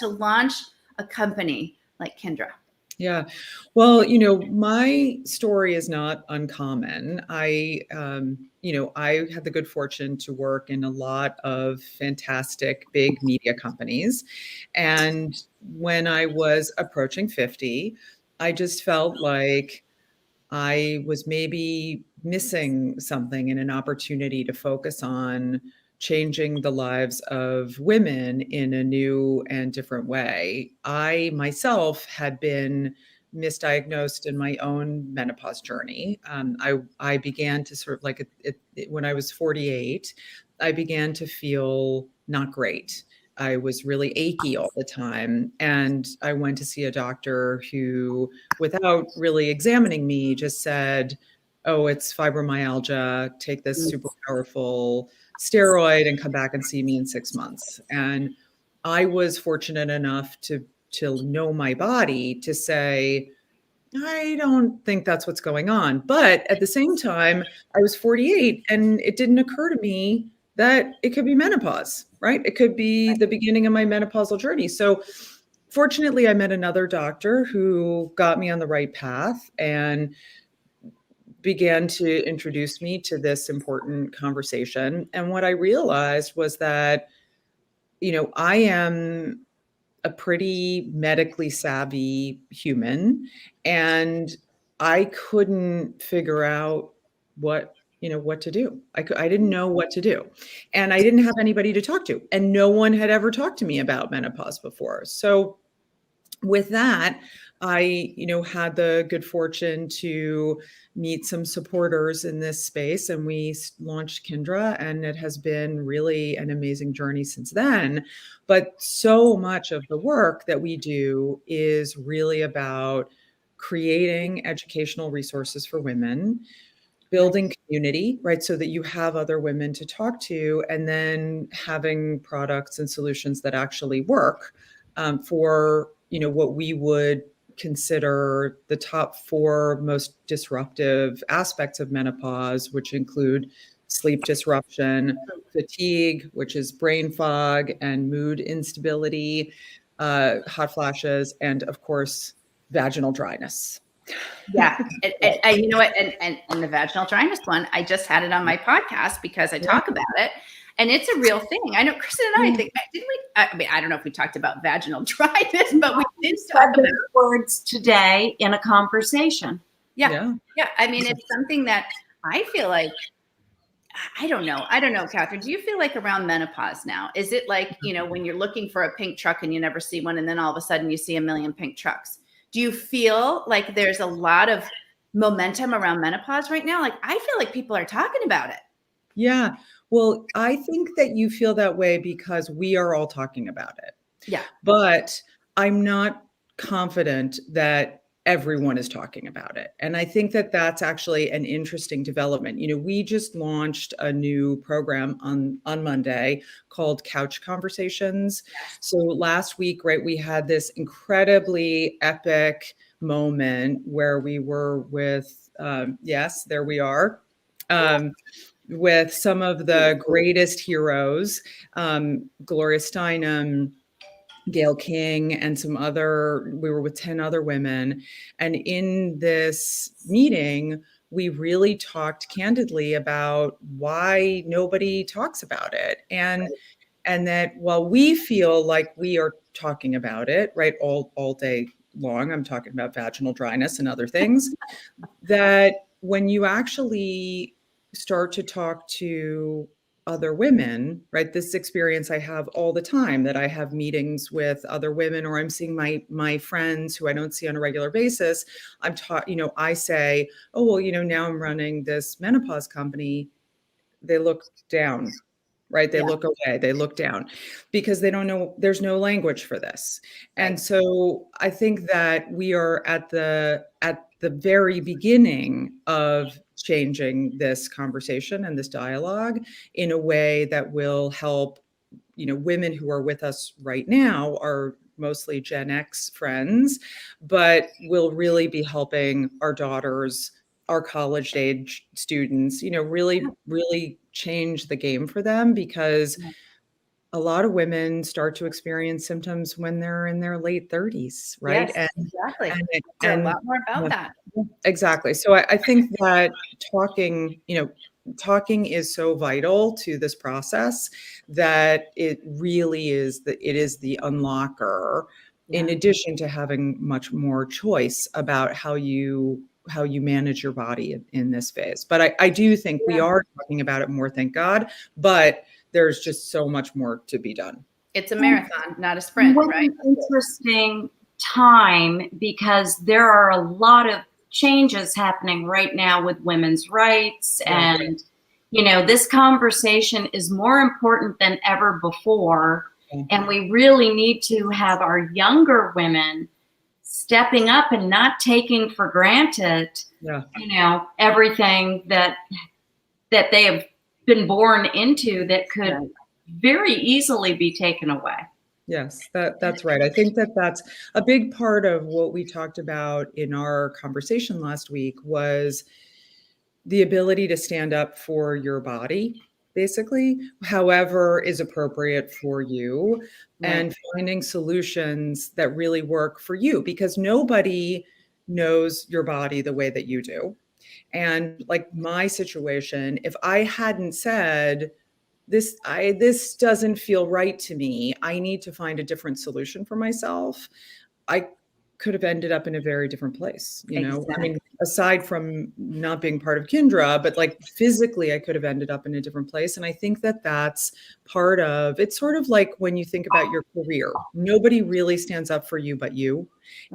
[SPEAKER 1] launch a company like Kindra.
[SPEAKER 6] Yeah. Well, my story is not uncommon. I had the good fortune to work in a lot of fantastic big media companies. And when I was approaching 50, I just felt like I was maybe missing something in an opportunity to focus on changing the lives of women in a new and different way. I myself had been misdiagnosed in my own menopause journey. I began to sort of when I was 48, I began to feel not great. I was really achy all the time. And I went to see a doctor who, without really examining me, just said, oh, it's fibromyalgia, take this super powerful steroid and come back and see me in 6 months. And I was fortunate enough to know my body to say, I don't think that's what's going on. But at the same time, I was 48 and it didn't occur to me that it could be menopause, right? It could be the beginning of my menopausal journey. So fortunately, I met another doctor who got me on the right path and began to introduce me to this important conversation. And what I realized was that, I am a pretty medically savvy human, and I couldn't figure out what to do. I didn't know what to do, and I didn't have anybody to talk to, and no one had ever talked to me about menopause before. So with that, I, had the good fortune to meet some supporters in this space, and we launched Kindra, and it has been really an amazing journey since then. But so much of the work that we do is really about creating educational resources for women, building community, right? So that you have other women to talk to, and then having products and solutions that actually work for, what we would consider the top 4 most disruptive aspects of menopause, which include sleep disruption, fatigue, which is brain fog and mood instability, hot flashes, and of course, vaginal dryness.
[SPEAKER 1] Yeah. And you know what? And the vaginal dryness one, I just had it on my podcast because I talk about it. And it's a real thing. I know Kristen and I think, didn't we? I mean, I don't know if we talked about vaginal dryness, but we did talk about
[SPEAKER 2] words today in a conversation.
[SPEAKER 1] Yeah. I mean, it's something that I feel like, I don't know, Catherine, do you feel like around menopause now, is it like, when you're looking for a pink truck and you never see one, and then all of a sudden you see a million pink trucks? Do you feel like there's a lot of momentum around menopause right now? Like, I feel like people are talking about it.
[SPEAKER 6] Yeah. Well, I think that you feel that way because we are all talking about it.
[SPEAKER 1] Yeah.
[SPEAKER 6] But I'm not confident that everyone is talking about it. And I think that that's actually an interesting development. We just launched a new program on Monday called Couch Conversations. So last week, right, we had this incredibly epic moment where we were with, yes, there we are. With some of the greatest heroes, Gloria Steinem, Gail King, and we were with 10 other women. And in this meeting, we really talked candidly about why nobody talks about it. And And that while we feel like we are talking about it, right, all day long, I'm talking about vaginal dryness and other things, that when you actually start to talk to other women, right? This experience I have all the time, that I have meetings with other women, or I'm seeing my friends who I don't see on a regular basis. I say, oh, well, now I'm running this menopause company. They look down, right? They look away, they look down, because they don't know, there's no language for this.
[SPEAKER 1] Right.
[SPEAKER 6] And so I think that we are at the very beginning of changing this conversation and this dialogue in a way that will help, women who are with us right now are mostly Gen X friends, but will really be helping our daughters, our college age students, really change the game for them, because a lot of women start to experience symptoms when they're in their late 30s, right?
[SPEAKER 1] Yes, exactly.
[SPEAKER 6] And
[SPEAKER 1] a lot more about that.
[SPEAKER 6] Exactly. So I think that talking is so vital to this process, that it really is the unlocker, in addition to having much more choice about how you manage your body in this phase. But I do think we are talking about it more, thank God, but there's just so much more to be done.
[SPEAKER 1] It's a marathon, not a sprint,
[SPEAKER 2] What
[SPEAKER 1] right?
[SPEAKER 2] an interesting time, because there are a lot of changes happening right now with women's rights. And, this conversation is more important than ever before. And we really need to have our younger women stepping up and not taking for granted, everything that they have been born into that could very easily be taken away.
[SPEAKER 6] Yes, that's right. I think that's a big part of what we talked about in our conversation last week, was the ability to stand up for your body, basically, however is appropriate for you, and finding solutions that really work for you, because nobody knows your body the way that you do. And like my situation, if I hadn't said, this doesn't feel right to me, I need to find a different solution for myself, I could have ended up in a very different place,
[SPEAKER 1] Exactly.
[SPEAKER 6] I mean, aside from not being part of Kindra, but like physically, I could have ended up in a different place. And I think that that's part of, it's sort of like when you think about your career, nobody really stands up for you but you.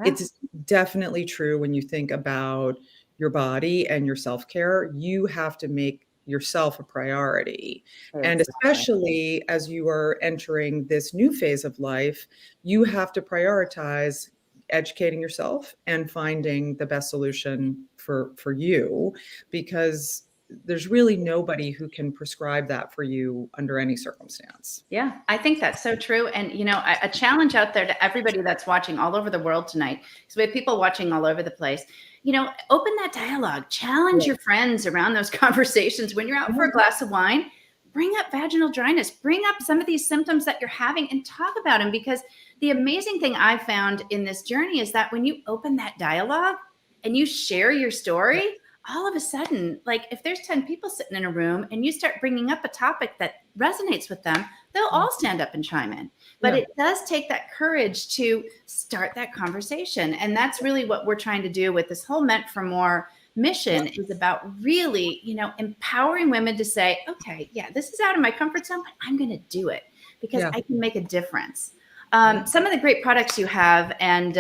[SPEAKER 6] It's definitely true when you think about your body and your self-care. You have to make yourself a priority. And especially as you are entering this new phase of life, you have to prioritize educating yourself and finding the best solution for you, because there's really nobody who can prescribe that for you under any circumstance.
[SPEAKER 1] Yeah, I think that's so true. And, a challenge out there to everybody that's watching all over the world tonight, because we have people watching all over the place. Open that dialogue, challenge your friends around those conversations. When you're out for a glass of wine, bring up vaginal dryness, bring up some of these symptoms that you're having and talk about them. Because the amazing thing I found in this journey is that when you open that dialogue and you share your story, all of a sudden, like if there's 10 people sitting in a room and you start bringing up a topic that resonates with them, they'll all stand up and chime in. But it does take that courage to start that conversation. And that's really what we're trying to do with this whole Meant for More mission, is about really, empowering women to say, okay, this is out of my comfort zone, but I'm going to do it because I can make a difference. Some of the great products you have, and,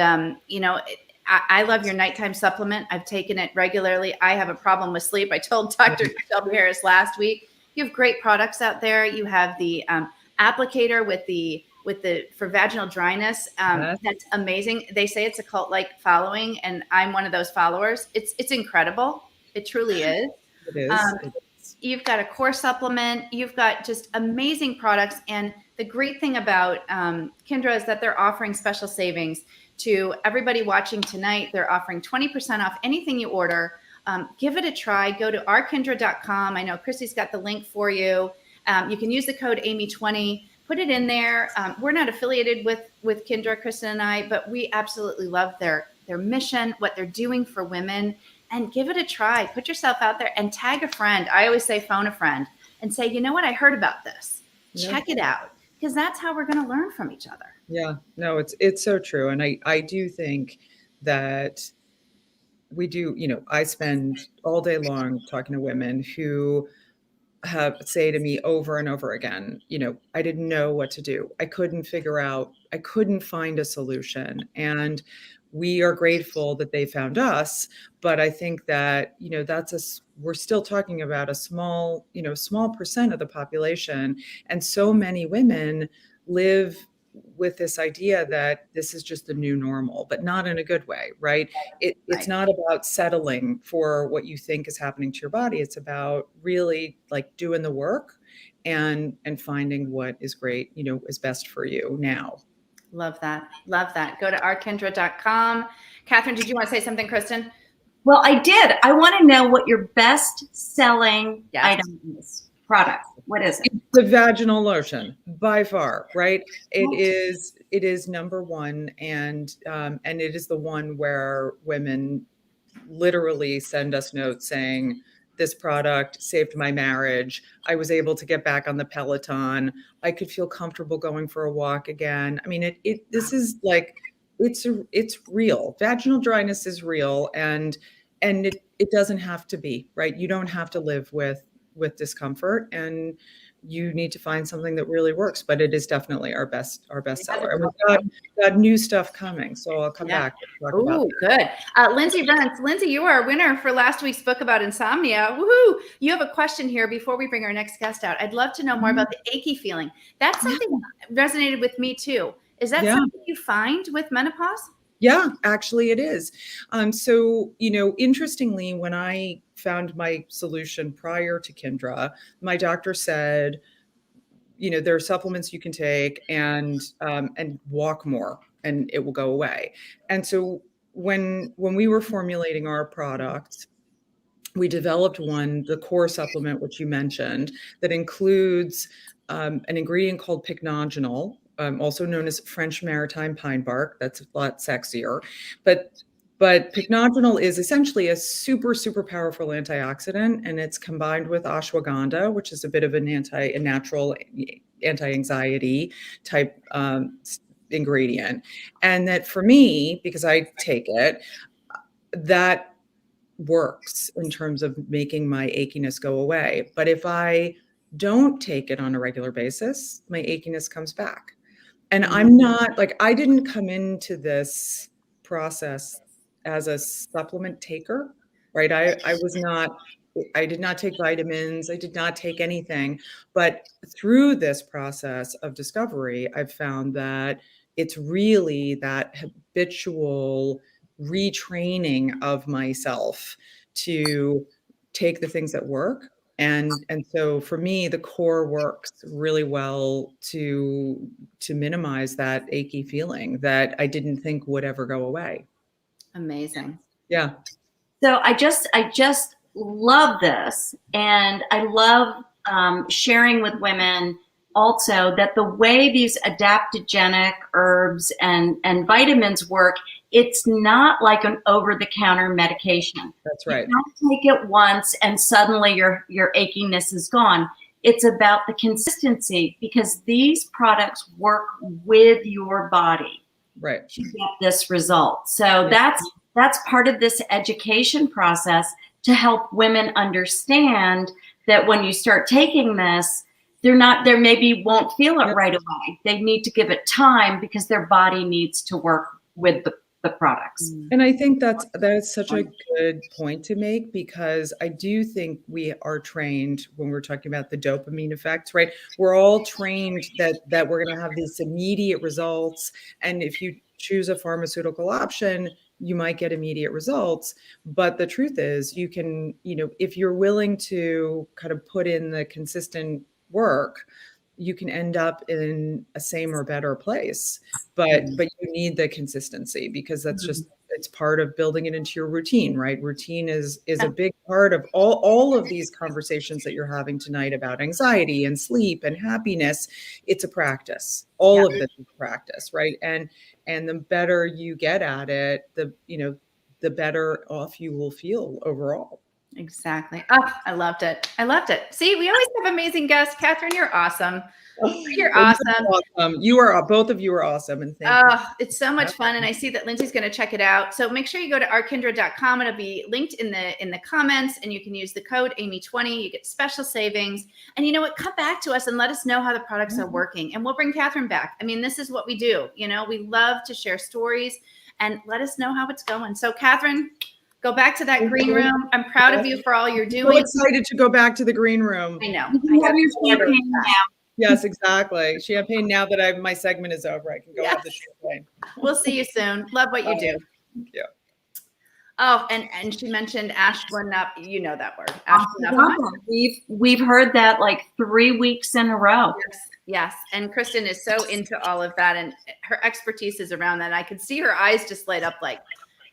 [SPEAKER 1] I love your nighttime supplement. I've taken it regularly. I have a problem with sleep. I told Dr. Shelby Harris last week, you have great products out there. You have the applicator for vaginal dryness. That's amazing. They say it's a cult-like following, and I'm one of those followers. It's incredible. It truly is.
[SPEAKER 6] It is.
[SPEAKER 1] You've got a core supplement. You've got just amazing products. And the great thing about Kindra is that they're offering special savings to everybody watching tonight. They're offering 20% off anything you order. Give it a try. Go to ourkindra.com. I know Chrissy's got the link for you. You can use the code Amy20. Put it in there. We're not affiliated with Kindra, Kristen and I, but we absolutely love their mission, what they're doing for women. And give it a try. Put yourself out there and tag a friend. I always say phone a friend and say, you know what? I heard about this. Check it out. because that's how we're going to learn from each other.
[SPEAKER 6] Yeah, no, it's so true. And I do think that we do, I spend all day long talking to women who say to me over and over again, I didn't know what to do. I couldn't find a solution. And we are grateful that they found us. But I think that, we're still talking about a small percent of the population. And so many women live with this idea that this is just the new normal, but not in a good way, right? It's not about settling for what you think is happening to your body. It's about really like doing the work and finding what is great, is best for you now.
[SPEAKER 1] Love that. Love that. Go to ourkindra.com. Catherine, did you want to say something, Kristen?
[SPEAKER 2] Well, I did. I want to know what your best selling item is. Product. What is it?
[SPEAKER 6] The vaginal lotion, by far, right? It is number one, and it is the one where women literally send us notes saying, this product saved my marriage. I was able to get back on the Peloton. I could feel comfortable going for a walk again. I mean, this is like, it's real. Vaginal dryness is real, and it doesn't have to be, right? You don't have to live with discomfort, and you need to find something that really works. But it is definitely our best seller. And we've got new stuff coming, so I'll come back and talk about that.
[SPEAKER 1] Good. Lindsay Rents. Lindsay, you are a winner for last week's book about insomnia. Woohoo! You have a question here before we bring our next guest out. I'd love to know more about the achy feeling. That's something that resonated with me too. Is that something you find with menopause?
[SPEAKER 6] Yeah, actually it is. So, interestingly, when I found my solution prior to Kindra, my doctor said, there are supplements you can take and walk more and it will go away. And so when we were formulating our product, we developed the core supplement, which you mentioned, that includes an ingredient called Pycnogenol, also known as French maritime pine bark. That's a lot sexier. But Pycnogenol is essentially a super, super powerful antioxidant, and it's combined with ashwagandha, which is a bit of a natural anti-anxiety type ingredient. And that for me, because I take it, that works in terms of making my achiness go away. But if I don't take it on a regular basis, my achiness comes back. And I'm not I didn't come into this process as a supplement taker, right? I did not take vitamins. I did not take anything. But through this process of discovery, I've found that it's really that habitual retraining of myself to take the things that work. And so for me, the core works really well to minimize that achy feeling that I didn't think would ever go away.
[SPEAKER 1] Amazing.
[SPEAKER 6] Yeah.
[SPEAKER 2] So I just love this, and I love sharing with women also that the way these adaptogenic herbs and vitamins work, it's not like an over-the-counter medication.
[SPEAKER 6] That's right.
[SPEAKER 2] You don't take it once and suddenly your achiness is gone. It's about the consistency, because these products work with your body
[SPEAKER 6] to
[SPEAKER 2] get this result. So that's part of this education process, to help women understand that when you start taking this, they maybe won't feel it right away. They need to give it time, because their body needs to work with the products.
[SPEAKER 6] And I think that's such a good point to make, because I do think we are trained when we're talking about the dopamine effects, right? We're all trained that we're going to have these immediate results. And if you choose a pharmaceutical option, you might get immediate results. But the truth is, you can, if you're willing to kind of put in the consistent work, you can end up in a same or better place. But you need the consistency, because that's just, it's part of building it into your routine, right? Routine is a big part of all of these conversations that you're having tonight about anxiety and sleep and happiness. It's a practice. All of this is practice, right? And the better you get at it, the better off you will feel overall.
[SPEAKER 1] Exactly. Oh, I loved it. I loved it. See, we always have amazing guests. Catherine, you're awesome. You're awesome.
[SPEAKER 6] You are, both of you are awesome. And thank you.
[SPEAKER 1] It's so much fun. And I see that Lindsay's going to check it out. So make sure you go to ourkindra.com. It'll be linked in the comments, and you can use the code Amy20. You get special savings. And you know what? Come back to us and let us know how the products are working. And we'll bring Catherine back. I mean, this is what we do. You know, we love to share stories and let us know how it's going. So Catherine, go back to that green room. I'm proud of you for all you're doing.
[SPEAKER 6] So excited to go back to the green room.
[SPEAKER 1] I know.
[SPEAKER 2] You have your champagne now.
[SPEAKER 6] Yes, exactly. Champagne. Now that my segment is over, I can go have the champagne.
[SPEAKER 1] We'll see you soon. Love what you do.
[SPEAKER 6] Thank you.
[SPEAKER 1] Oh, and she mentioned Ashwin. You know that word.
[SPEAKER 2] We've heard that like 3 weeks in a row.
[SPEAKER 1] Yes. And Kristen is so into all of that, and her expertise is around that. I could see her eyes just light up like,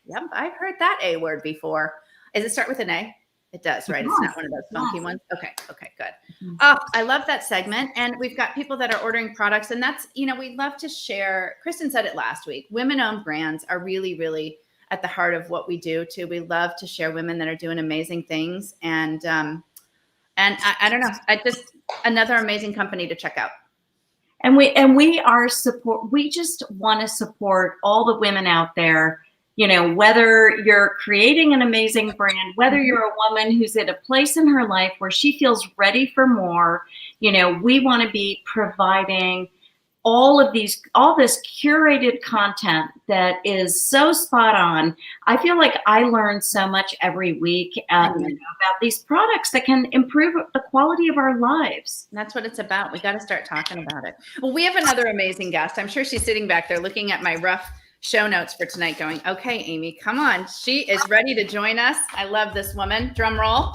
[SPEAKER 1] yep, I've heard that A word before. Does it start with an A? It does, right? It's not one of those funky ones. Okay, good. Oh, I love that segment. And we've got people that are ordering products, and that's, you know, we love to share. Kristen said it last week. Women-owned brands are really, really at the heart of what we do too. We love to share women that are doing amazing things. And I don't know, another amazing company to check out.
[SPEAKER 2] And we are support. We just want to support all the women out there. You know, whether you're creating an amazing brand, whether you're a woman who's at a place in her life where she feels ready for more, you know, we want to be providing all this curated content that is so spot on. I feel like I learn so much every week about these products that can improve the quality of our lives.
[SPEAKER 1] And that's what it's about. We got to start talking about it. Well, we have another amazing guest. I'm sure she's sitting back there looking at my rough show notes for tonight going, okay, Amy, come on. She is ready to join us. I love this woman. Drum roll.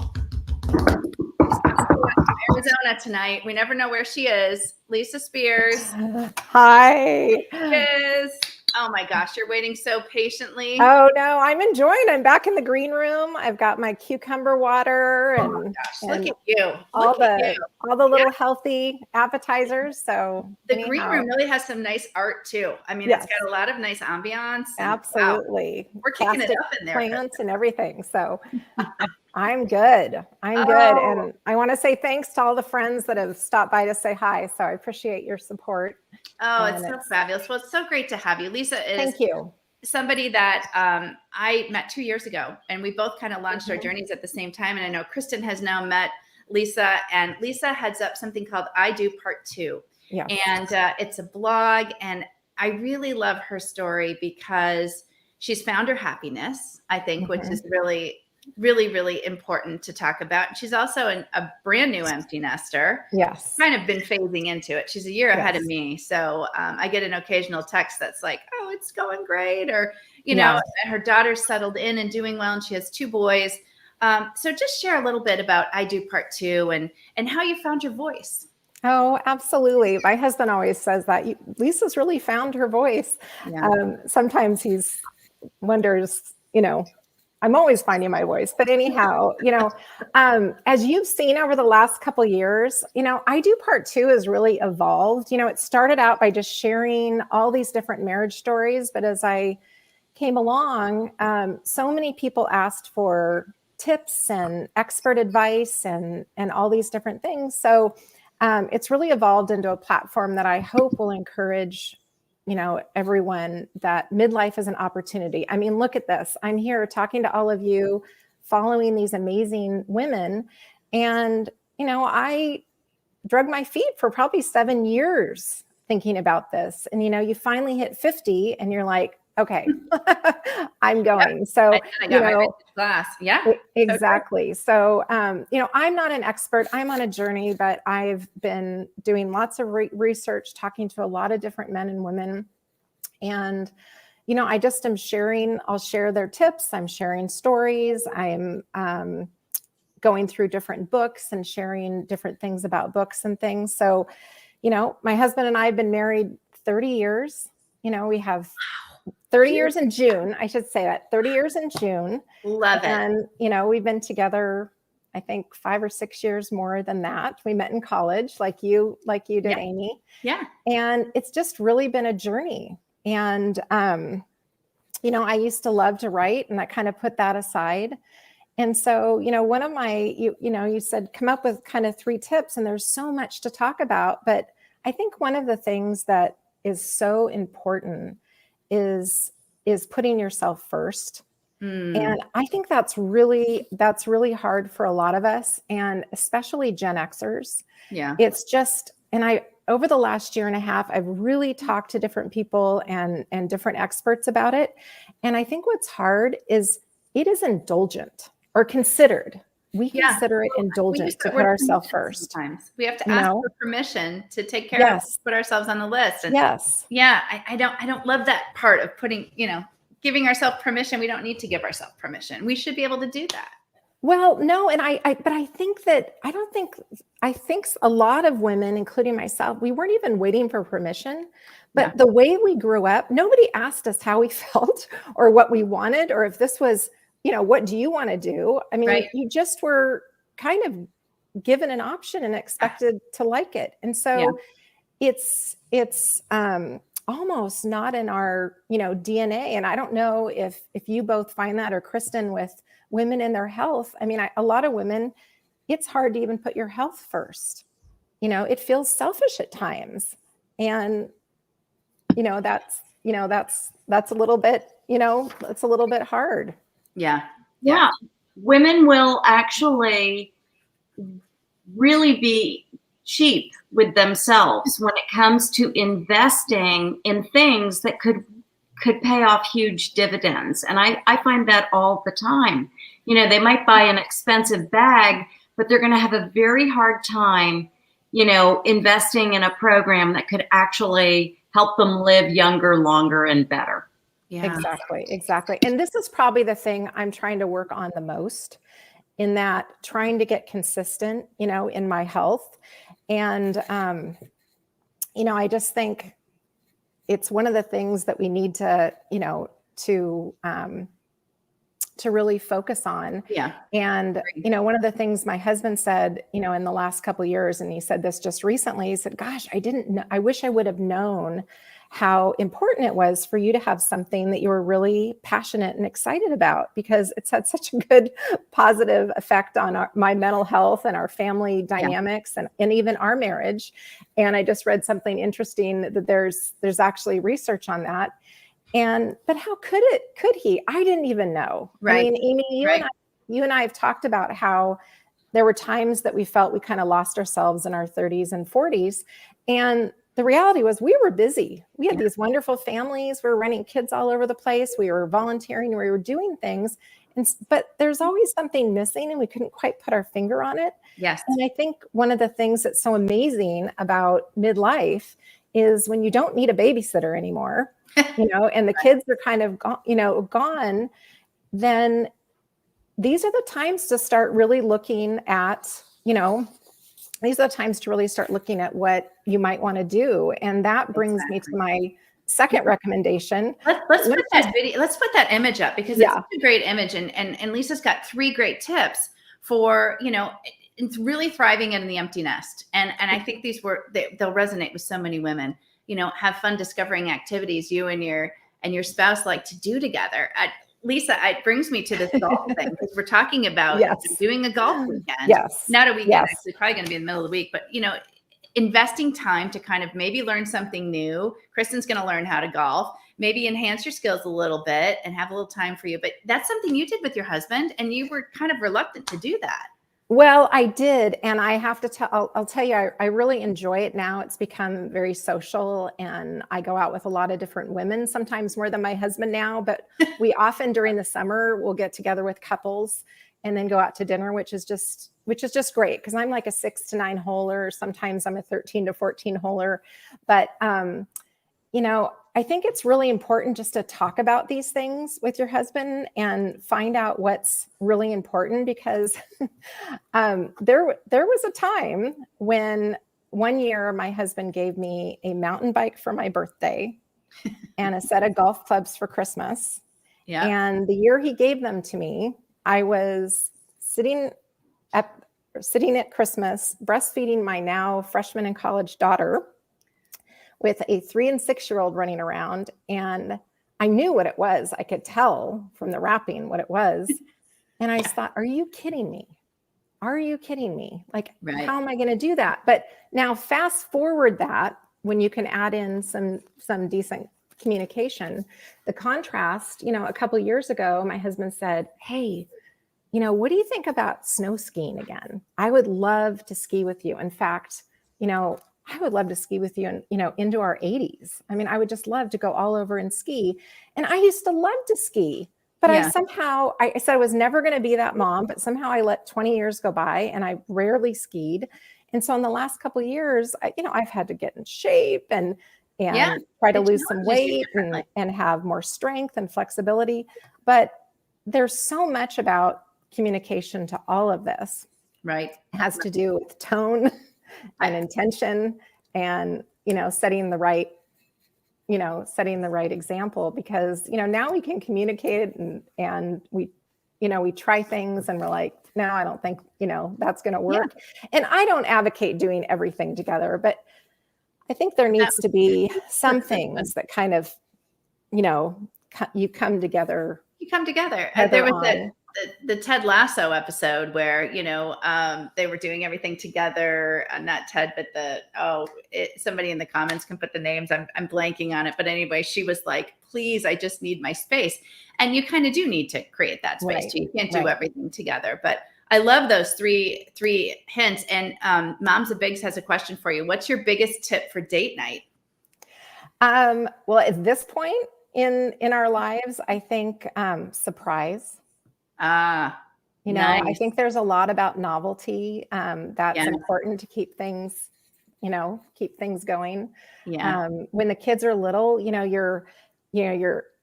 [SPEAKER 1] Arizona tonight. We never know where she is. Lisa Speers.
[SPEAKER 7] Hi.
[SPEAKER 1] Is. Oh my gosh, you're waiting so patiently.
[SPEAKER 7] Oh no, I'm enjoying. I'm back in the green room. I've got my cucumber water and,
[SPEAKER 1] look at you.
[SPEAKER 7] All the little healthy appetizers. So
[SPEAKER 1] the green room really has some nice art too. I mean, it's got a lot of nice ambiance.
[SPEAKER 7] Absolutely.
[SPEAKER 1] Wow, we're kicking it up in there.
[SPEAKER 7] Plants and everything. So I'm good. And I want to say thanks to all the friends that have stopped by to say hi. So I appreciate your support.
[SPEAKER 1] Oh, it's so fabulous. Well, it's so great to have you. Lisa is
[SPEAKER 7] Thank you.
[SPEAKER 1] Somebody that I met 2 years ago, and we both kind of launched our journeys at the same time. And I know Kristen has now met Lisa, and Lisa heads up something called I Do Part 2. Yeah. And it's a blog, and I really love her story because she's found her happiness, I think, which is really, really important to talk about. And she's also a brand new empty nester.
[SPEAKER 7] Yes.
[SPEAKER 1] Kind of been phasing into it. She's a year ahead of me. So I get an occasional text that's like, oh, it's going great. Or, you know, her daughter's settled in and doing well, and she has 2 boys. So just share a little bit about I Do Part 2 and how you found your voice.
[SPEAKER 7] Oh, absolutely. My husband always says that Lisa's really found her voice. Yeah. Sometimes he wonders, you know, I'm always finding my voice, but anyhow, you know, as you've seen over the last couple of years, you know, I Do Part 2 has really evolved. You know, it started out by just sharing all these different marriage stories, but as I came along, so many people asked for tips and expert advice and all these different things. So it's really evolved into a platform that I hope will encourage, you know, everyone that midlife is an opportunity. I mean, look at this. I'm here talking to all of you, following these amazing women. And, you know, I drug my feet for probably 7 years thinking about this. And, you know, you finally hit 50 and you're like, okay, I'm going.
[SPEAKER 1] Yeah.
[SPEAKER 7] So,
[SPEAKER 1] I got my class. Yeah,
[SPEAKER 7] exactly. So, you know, I'm not an expert. I'm on a journey, but I've been doing lots of research, talking to a lot of different men and women. And, you know, I just am sharing, I'll share their tips. I'm sharing stories. I'm going through different books and sharing different things about books and things. So, you know, my husband and I have been married 30 years. You know, we have 30 years in June. I should say that 30 years in June.
[SPEAKER 1] Love it.
[SPEAKER 7] And, you know, we've been together, I think 5 or 6 years more than that. We met in college like you did, Amy.
[SPEAKER 1] Yeah.
[SPEAKER 7] And it's just really been a journey. And, you know, I used to love to write and I kind of put that aside. And so, one of my, you said come up with kind of 3 tips, and there's so much to talk about. But I think one of the things that is so important is putting yourself first. And I think that's really hard for a lot of us, and especially Gen Xers.
[SPEAKER 1] Yeah.
[SPEAKER 7] It's just, and over the last year and a half, I've really talked to different people and different experts about it. And I think what's hard is it is indulgent or considered. We consider it indulgent to put ourselves first.
[SPEAKER 1] Sometimes we have to ask for permission to take care of, put ourselves on the list. And I don't love that part of putting, giving ourselves permission. We don't need to give ourselves permission. We should be able to do that.
[SPEAKER 7] Well, no. And but I think a lot of women, including myself, we weren't even waiting for permission, but the way we grew up, nobody asked us how we felt or what we wanted, or if this was, what do you want to do? I mean, you just were kind of given an option and expected to like it. And so it's almost not in our, DNA. And I don't know if you both find that, or Kristen, with women in their health. I mean, a lot of women, it's hard to even put your health first. It feels selfish at times. And, that's a little bit, it's a little bit hard.
[SPEAKER 2] Yeah. Women will actually really be cheap with themselves when it comes to investing in things that could pay off huge dividends. And I find that all the time. They might buy an expensive bag, but they're going to have a very hard time, investing in a program that could actually help them live younger, longer, and better.
[SPEAKER 7] Yeah. Exactly. And this is probably the thing I'm trying to work on the most, in that trying to get consistent, in my health. And, I just think it's one of the things that we need to, to really focus on. Yeah. And, one of the things my husband said, in the last couple of years, and he said this just recently, he said, gosh, I didn't know, I wish I would have known how important it was for you to have something that you were really passionate and excited about, because it's had such a good positive effect on my mental health and our family dynamics and even our marriage. And I just read something interesting that there's actually research on that. But how could he? I didn't even know. Right. I mean, Amy, you and I have talked about how there were times that we felt we kind of lost ourselves in our 30s and 40s. And the reality was we were busy. We had these wonderful families. We were running kids all over the place. We were volunteering. We were doing things. But there's always something missing, and we couldn't quite put our finger on it. Yes. And I think one of the things that's so amazing about midlife is when you don't need a babysitter anymore, and the kids are kind of gone, then these are the times to start really looking at, these are the times to really start looking at what you might want to do. And that brings me to my second recommendation.
[SPEAKER 1] Let's put that video, let's put that image up, because it's such a great image. And Lisa's got 3 great tips for, it's really thriving in the empty nest. And I think they'll resonate with so many women. Have fun discovering activities you and your spouse like to do together. Lisa, it brings me to this golf thing, because we're talking about doing a golf weekend. Yes. Not a weekend, actually, probably going to be in the middle of the week, but investing time to kind of maybe learn something new. Kristen's going to learn how to golf, maybe enhance your skills a little bit and have a little time for you. But that's something you did with your husband, and you were kind of reluctant to do that.
[SPEAKER 7] Well, I did. And I have to tell, I'll tell you, I really enjoy it now. It's become very social, and I go out with a lot of different women, sometimes more than my husband now, but we often during the summer will get together with couples and then go out to dinner, which is just great, because I'm like a 6 to 9 holer. Sometimes I'm a 13 to 14 holer, but, I think it's really important just to talk about these things with your husband and find out what's really important, because there was a time when one year my husband gave me a mountain bike for my birthday and a set of golf clubs for Christmas. Yeah. And the year he gave them to me, I was sitting at Christmas breastfeeding my now freshman in college daughter, with a 3 and 6-year-old running around. And I knew what it was. I could tell from the wrapping what it was. And I thought, are you kidding me? Are you kidding me? Like,
[SPEAKER 1] Right.
[SPEAKER 7] how am I going to do that? But now fast forward that when you can add in some decent communication, the contrast, a couple of years ago, my husband said, hey, what do you think about snow skiing again? I would love to ski with you. In fact, I would love to ski with you into our 80s. I mean, I would just love to go all over and ski. And I used to love to ski. But I said I was never going to be that mom, but somehow I let 20 years go by and I rarely skied. And so in the last couple of years, I've had to get in shape and try to lose some weight and have more strength and flexibility. But there's so much about communication to all of this.
[SPEAKER 1] Right.
[SPEAKER 7] It has to do with tone and intention and, setting the right example, because, now we can communicate and we try things and we're like, no, I don't think, that's going to work. Yeah. And I don't advocate doing everything together, but I think there needs to be some things that kind of, you come together.
[SPEAKER 1] There was the Ted Lasso episode where, they were doing everything together. Not Ted, but somebody in the comments can put the names. I'm blanking on it. But anyway, she was like, please, I just need my space. And you kind of do need to create that space too. You can't do everything together. But I love those three hints. And Moms of Bigs has a question for you. What's your biggest tip for date night?
[SPEAKER 7] Well, at this point in our lives, I think surprise. Nice. I think there's a lot about novelty that's important to keep things going. Yeah. When the kids are little,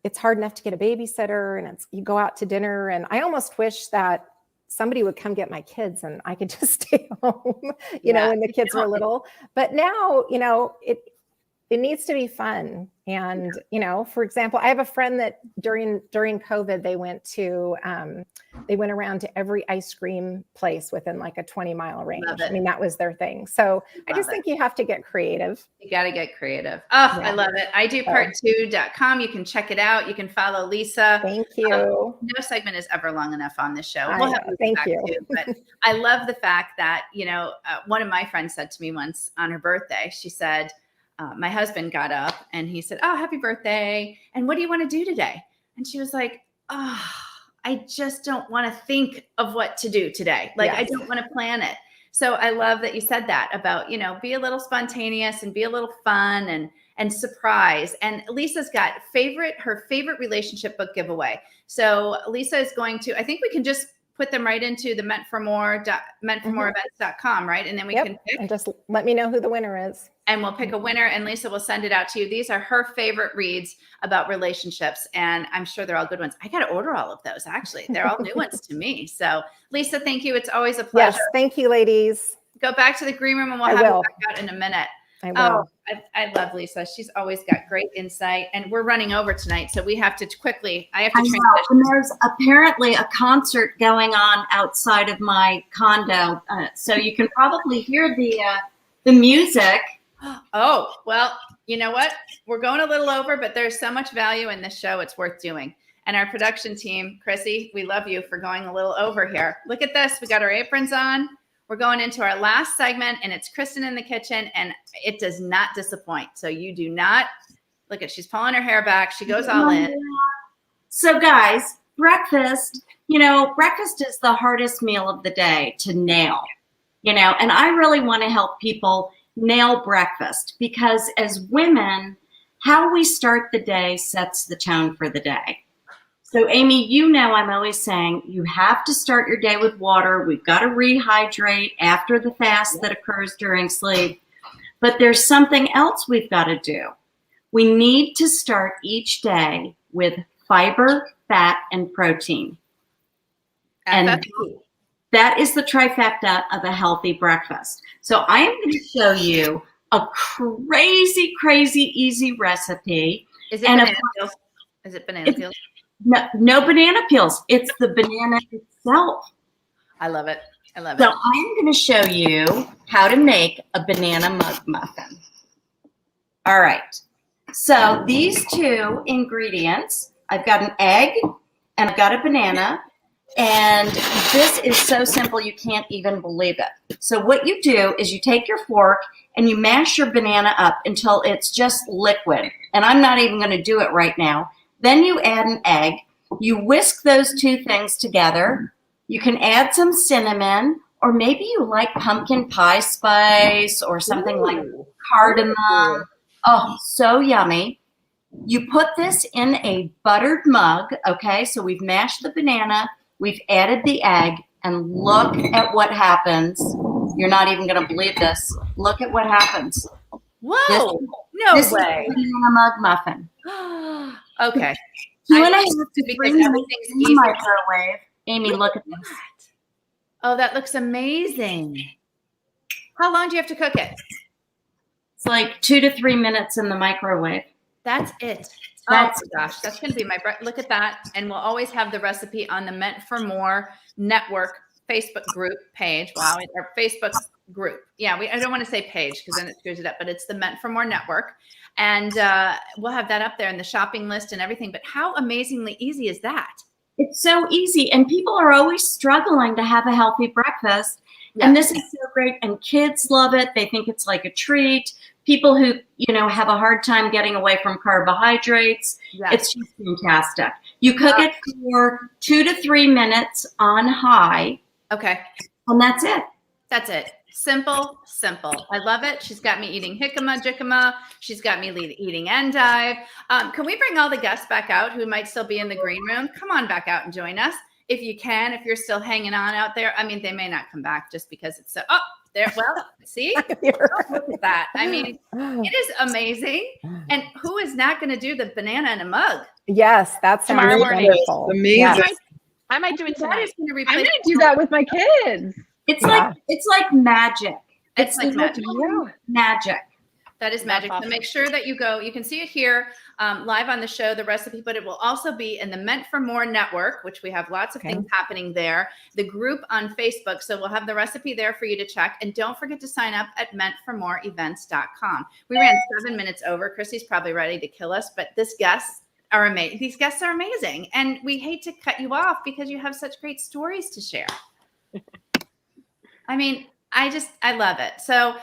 [SPEAKER 7] it's hard enough to get a babysitter, and you go out to dinner, and I almost wish that somebody would come get my kids and I could just stay home, when the kids were little. But now, it needs to be fun. And, for example, I have a friend that during COVID, they went around to every ice cream place within like a 20-mile range. I mean, that was their thing. So I just think you have to get creative.
[SPEAKER 1] You got to get creative. Oh, yeah. I love it. I do part2.com. You can check it out. You can follow Lisa.
[SPEAKER 7] Thank you.
[SPEAKER 1] No segment is ever long enough on this show. We'll have
[SPEAKER 7] thank you.
[SPEAKER 1] Too, but I love the fact that, one of my friends said to me once on her birthday, she said, my husband got up and he said, oh, happy birthday. And what do you want to do today? And she was like, oh, I just don't want to think of what to do today. Like, I don't want to plan it. So I love that you said that about, be a little spontaneous and be a little fun and surprise. And Lisa's got her favorite relationship book giveaway. So Lisa is going to, I think we can just put them right into the meantformore.events.com, right? And then we can pick.
[SPEAKER 7] And just let me know who the winner is.
[SPEAKER 1] And we'll pick a winner, and Lisa will send it out to you. These are her favorite reads about relationships, and I'm sure they're all good ones. I got to order all of those, actually. They're all new ones to me. So, Lisa, thank you. It's always a pleasure.
[SPEAKER 7] Yes, thank you, ladies.
[SPEAKER 1] Go back to the green room, and we'll have you back out in a minute.
[SPEAKER 7] I will.
[SPEAKER 1] I love Lisa. She's always got great insight, and we're running over tonight, so we have to quickly. I have to transition.
[SPEAKER 2] And there's apparently a concert going on outside of my condo, so you can probably hear the music.
[SPEAKER 1] Oh, well, you know what? We're going a little over, but there's so much value in this show. It's worth doing. And our production team, Chrissy, we love you for going a little over here. Look at this. We got our aprons on. We're going into our last segment, and it's Kristen in the kitchen, and it does not disappoint. So you do not look at, she's pulling her hair back. She goes all in.
[SPEAKER 2] So guys, breakfast is the hardest meal of the day to nail, and I really want to help people nail breakfast, because as women, how we start the day sets the tone for the day. So Amy, I'm always saying you have to start your day with water. We've got to rehydrate after the fast that occurs during sleep. But there's something else we've got to do. We need to start each day with fiber, fat, and protein. And that is the trifecta of a healthy breakfast. So I am going to show you a crazy, crazy easy recipe.
[SPEAKER 1] Is it banana peels? Is it banana peels?
[SPEAKER 2] No banana peels. It's the banana itself.
[SPEAKER 1] I love it. So
[SPEAKER 2] I'm going to show you how to make a banana mug muffin. All right. So these two ingredients, I've got an egg and I've got a banana. And this is so simple, you can't even believe it. So what you do is you take your fork and you mash your banana up until it's just liquid. And I'm not even going to do it right now. Then you add an egg. You whisk those two things together. You can add some cinnamon, or maybe you like pumpkin pie spice or something like cardamom. Oh, so yummy. You put this in a buttered mug, okay? So we've mashed the banana, we've added the egg, and look at what happens. You're not even going to believe this. Look at what happens.
[SPEAKER 1] Whoa!
[SPEAKER 2] This
[SPEAKER 1] way.
[SPEAKER 2] is a banana mug muffin.
[SPEAKER 1] Okay.
[SPEAKER 2] 2.5 to 3 minutes
[SPEAKER 1] everything's
[SPEAKER 2] in the
[SPEAKER 1] easy.
[SPEAKER 2] microwave. Amy, look at this.
[SPEAKER 1] Oh, that looks amazing. How long do you have to cook it?
[SPEAKER 2] It's like 2 to 3 minutes in the microwave.
[SPEAKER 1] That's it.
[SPEAKER 2] That's
[SPEAKER 1] oh my gosh, that's going to be my look at that. And we'll always have the recipe on the Meant for More network Facebook group page. Wow, our Facebook group. Yeah, I don't want to say page because then it screws it up, but it's the Meant for More network. And we'll have that up there in the shopping list and everything. But how amazingly easy is that?
[SPEAKER 2] It's so easy. And people are always struggling to have a healthy breakfast. Yeah. And this is so great. And kids love it. They think it's like a treat. People who, have a hard time getting away from carbohydrates. Yes. It's just fantastic. You cook it for 2 to 3 minutes on high.
[SPEAKER 1] Okay.
[SPEAKER 2] And that's it.
[SPEAKER 1] That's it. Simple. I love it. She's got me eating jicama. She's got me eating endive. Can we bring all the guests back out who might still be in the green room? Come on back out and join us. If you can, if you're still hanging on out there. I mean, they may not come back just because it's so, there. Well, see, look at that. I mean, it is amazing. And who is not going to do the banana in a mug?
[SPEAKER 7] Yes, that's
[SPEAKER 5] tomorrow morning.
[SPEAKER 7] Wonderful.
[SPEAKER 6] Amazing.
[SPEAKER 7] Yes.
[SPEAKER 5] I might do it tonight.
[SPEAKER 4] I'm going to do that with my kids.
[SPEAKER 2] It's like magic.
[SPEAKER 1] It's like magic.
[SPEAKER 2] Magic.
[SPEAKER 1] That is magic. So make sure that you go. You can see it here live on the show, the recipe, but it will also be in the Meant for More network, which we have lots of things happening there. The group on Facebook. So we'll have the recipe there for you to check. And don't forget to sign up at meantformoreevents.com. We ran 7 minutes over. Chrissy's probably ready to kill us, but these guests are amazing. These guests are amazing. And we hate to cut you off because you have such great stories to share. I mean, I love it. So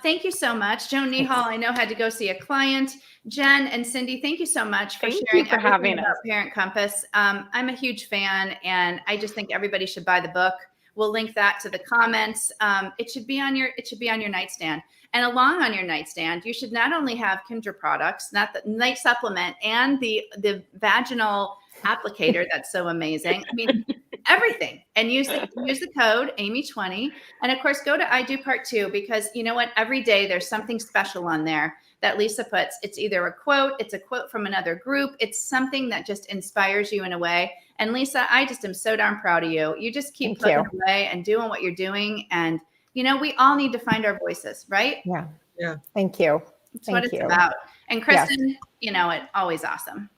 [SPEAKER 1] thank you so much. Joan Nihal, I know, had to go see a client. Jen and Cindy, thank you so much for sharing
[SPEAKER 5] for having us.
[SPEAKER 1] Parent Compass. I'm a huge fan, and I just think everybody should buy the book. We'll link that to the comments. It should be on your nightstand. And along on your nightstand, you should not only have Kindra products, not the night supplement, and the vaginal applicator that's so amazing. I mean, everything. And use the code Amy20. And of course, go to I Do Part 2, because you know what? Every day there's something special on there that Lisa puts. It's either a quote, it's a quote from another group. It's something that just inspires you in a way. And Lisa, I just am so darn proud of you. You just keep plugging away and doing what you're doing. And, we all need to find our voices, right?
[SPEAKER 7] Yeah.
[SPEAKER 6] Yeah.
[SPEAKER 7] Thank you.
[SPEAKER 1] That's what it's about. And Kristen, always awesome.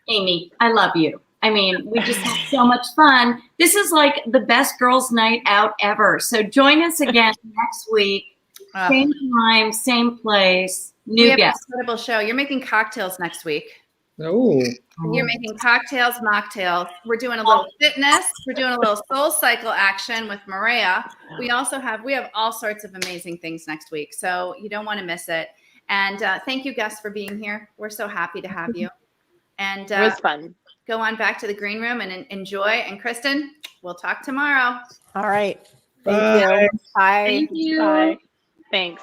[SPEAKER 2] Amy, I love you. I mean, we just had so much fun. This is like the best girls' night out ever. So join us again next week. Same time, same place. New guest.
[SPEAKER 1] Incredible show. You're making cocktails next week.
[SPEAKER 6] Oh.
[SPEAKER 1] You're making cocktails, mocktails. We're doing a little fitness. We're doing a little soul cycle action with Maria. We have all sorts of amazing things next week. So you don't want to miss it. And thank you, guests, for being here. We're so happy to have you. And
[SPEAKER 5] it was fun.
[SPEAKER 1] Go on back to the green room and enjoy. And Kristen, we'll talk tomorrow.
[SPEAKER 7] All right. Thank you. Bye.
[SPEAKER 4] Thank you.
[SPEAKER 5] Bye. Thanks.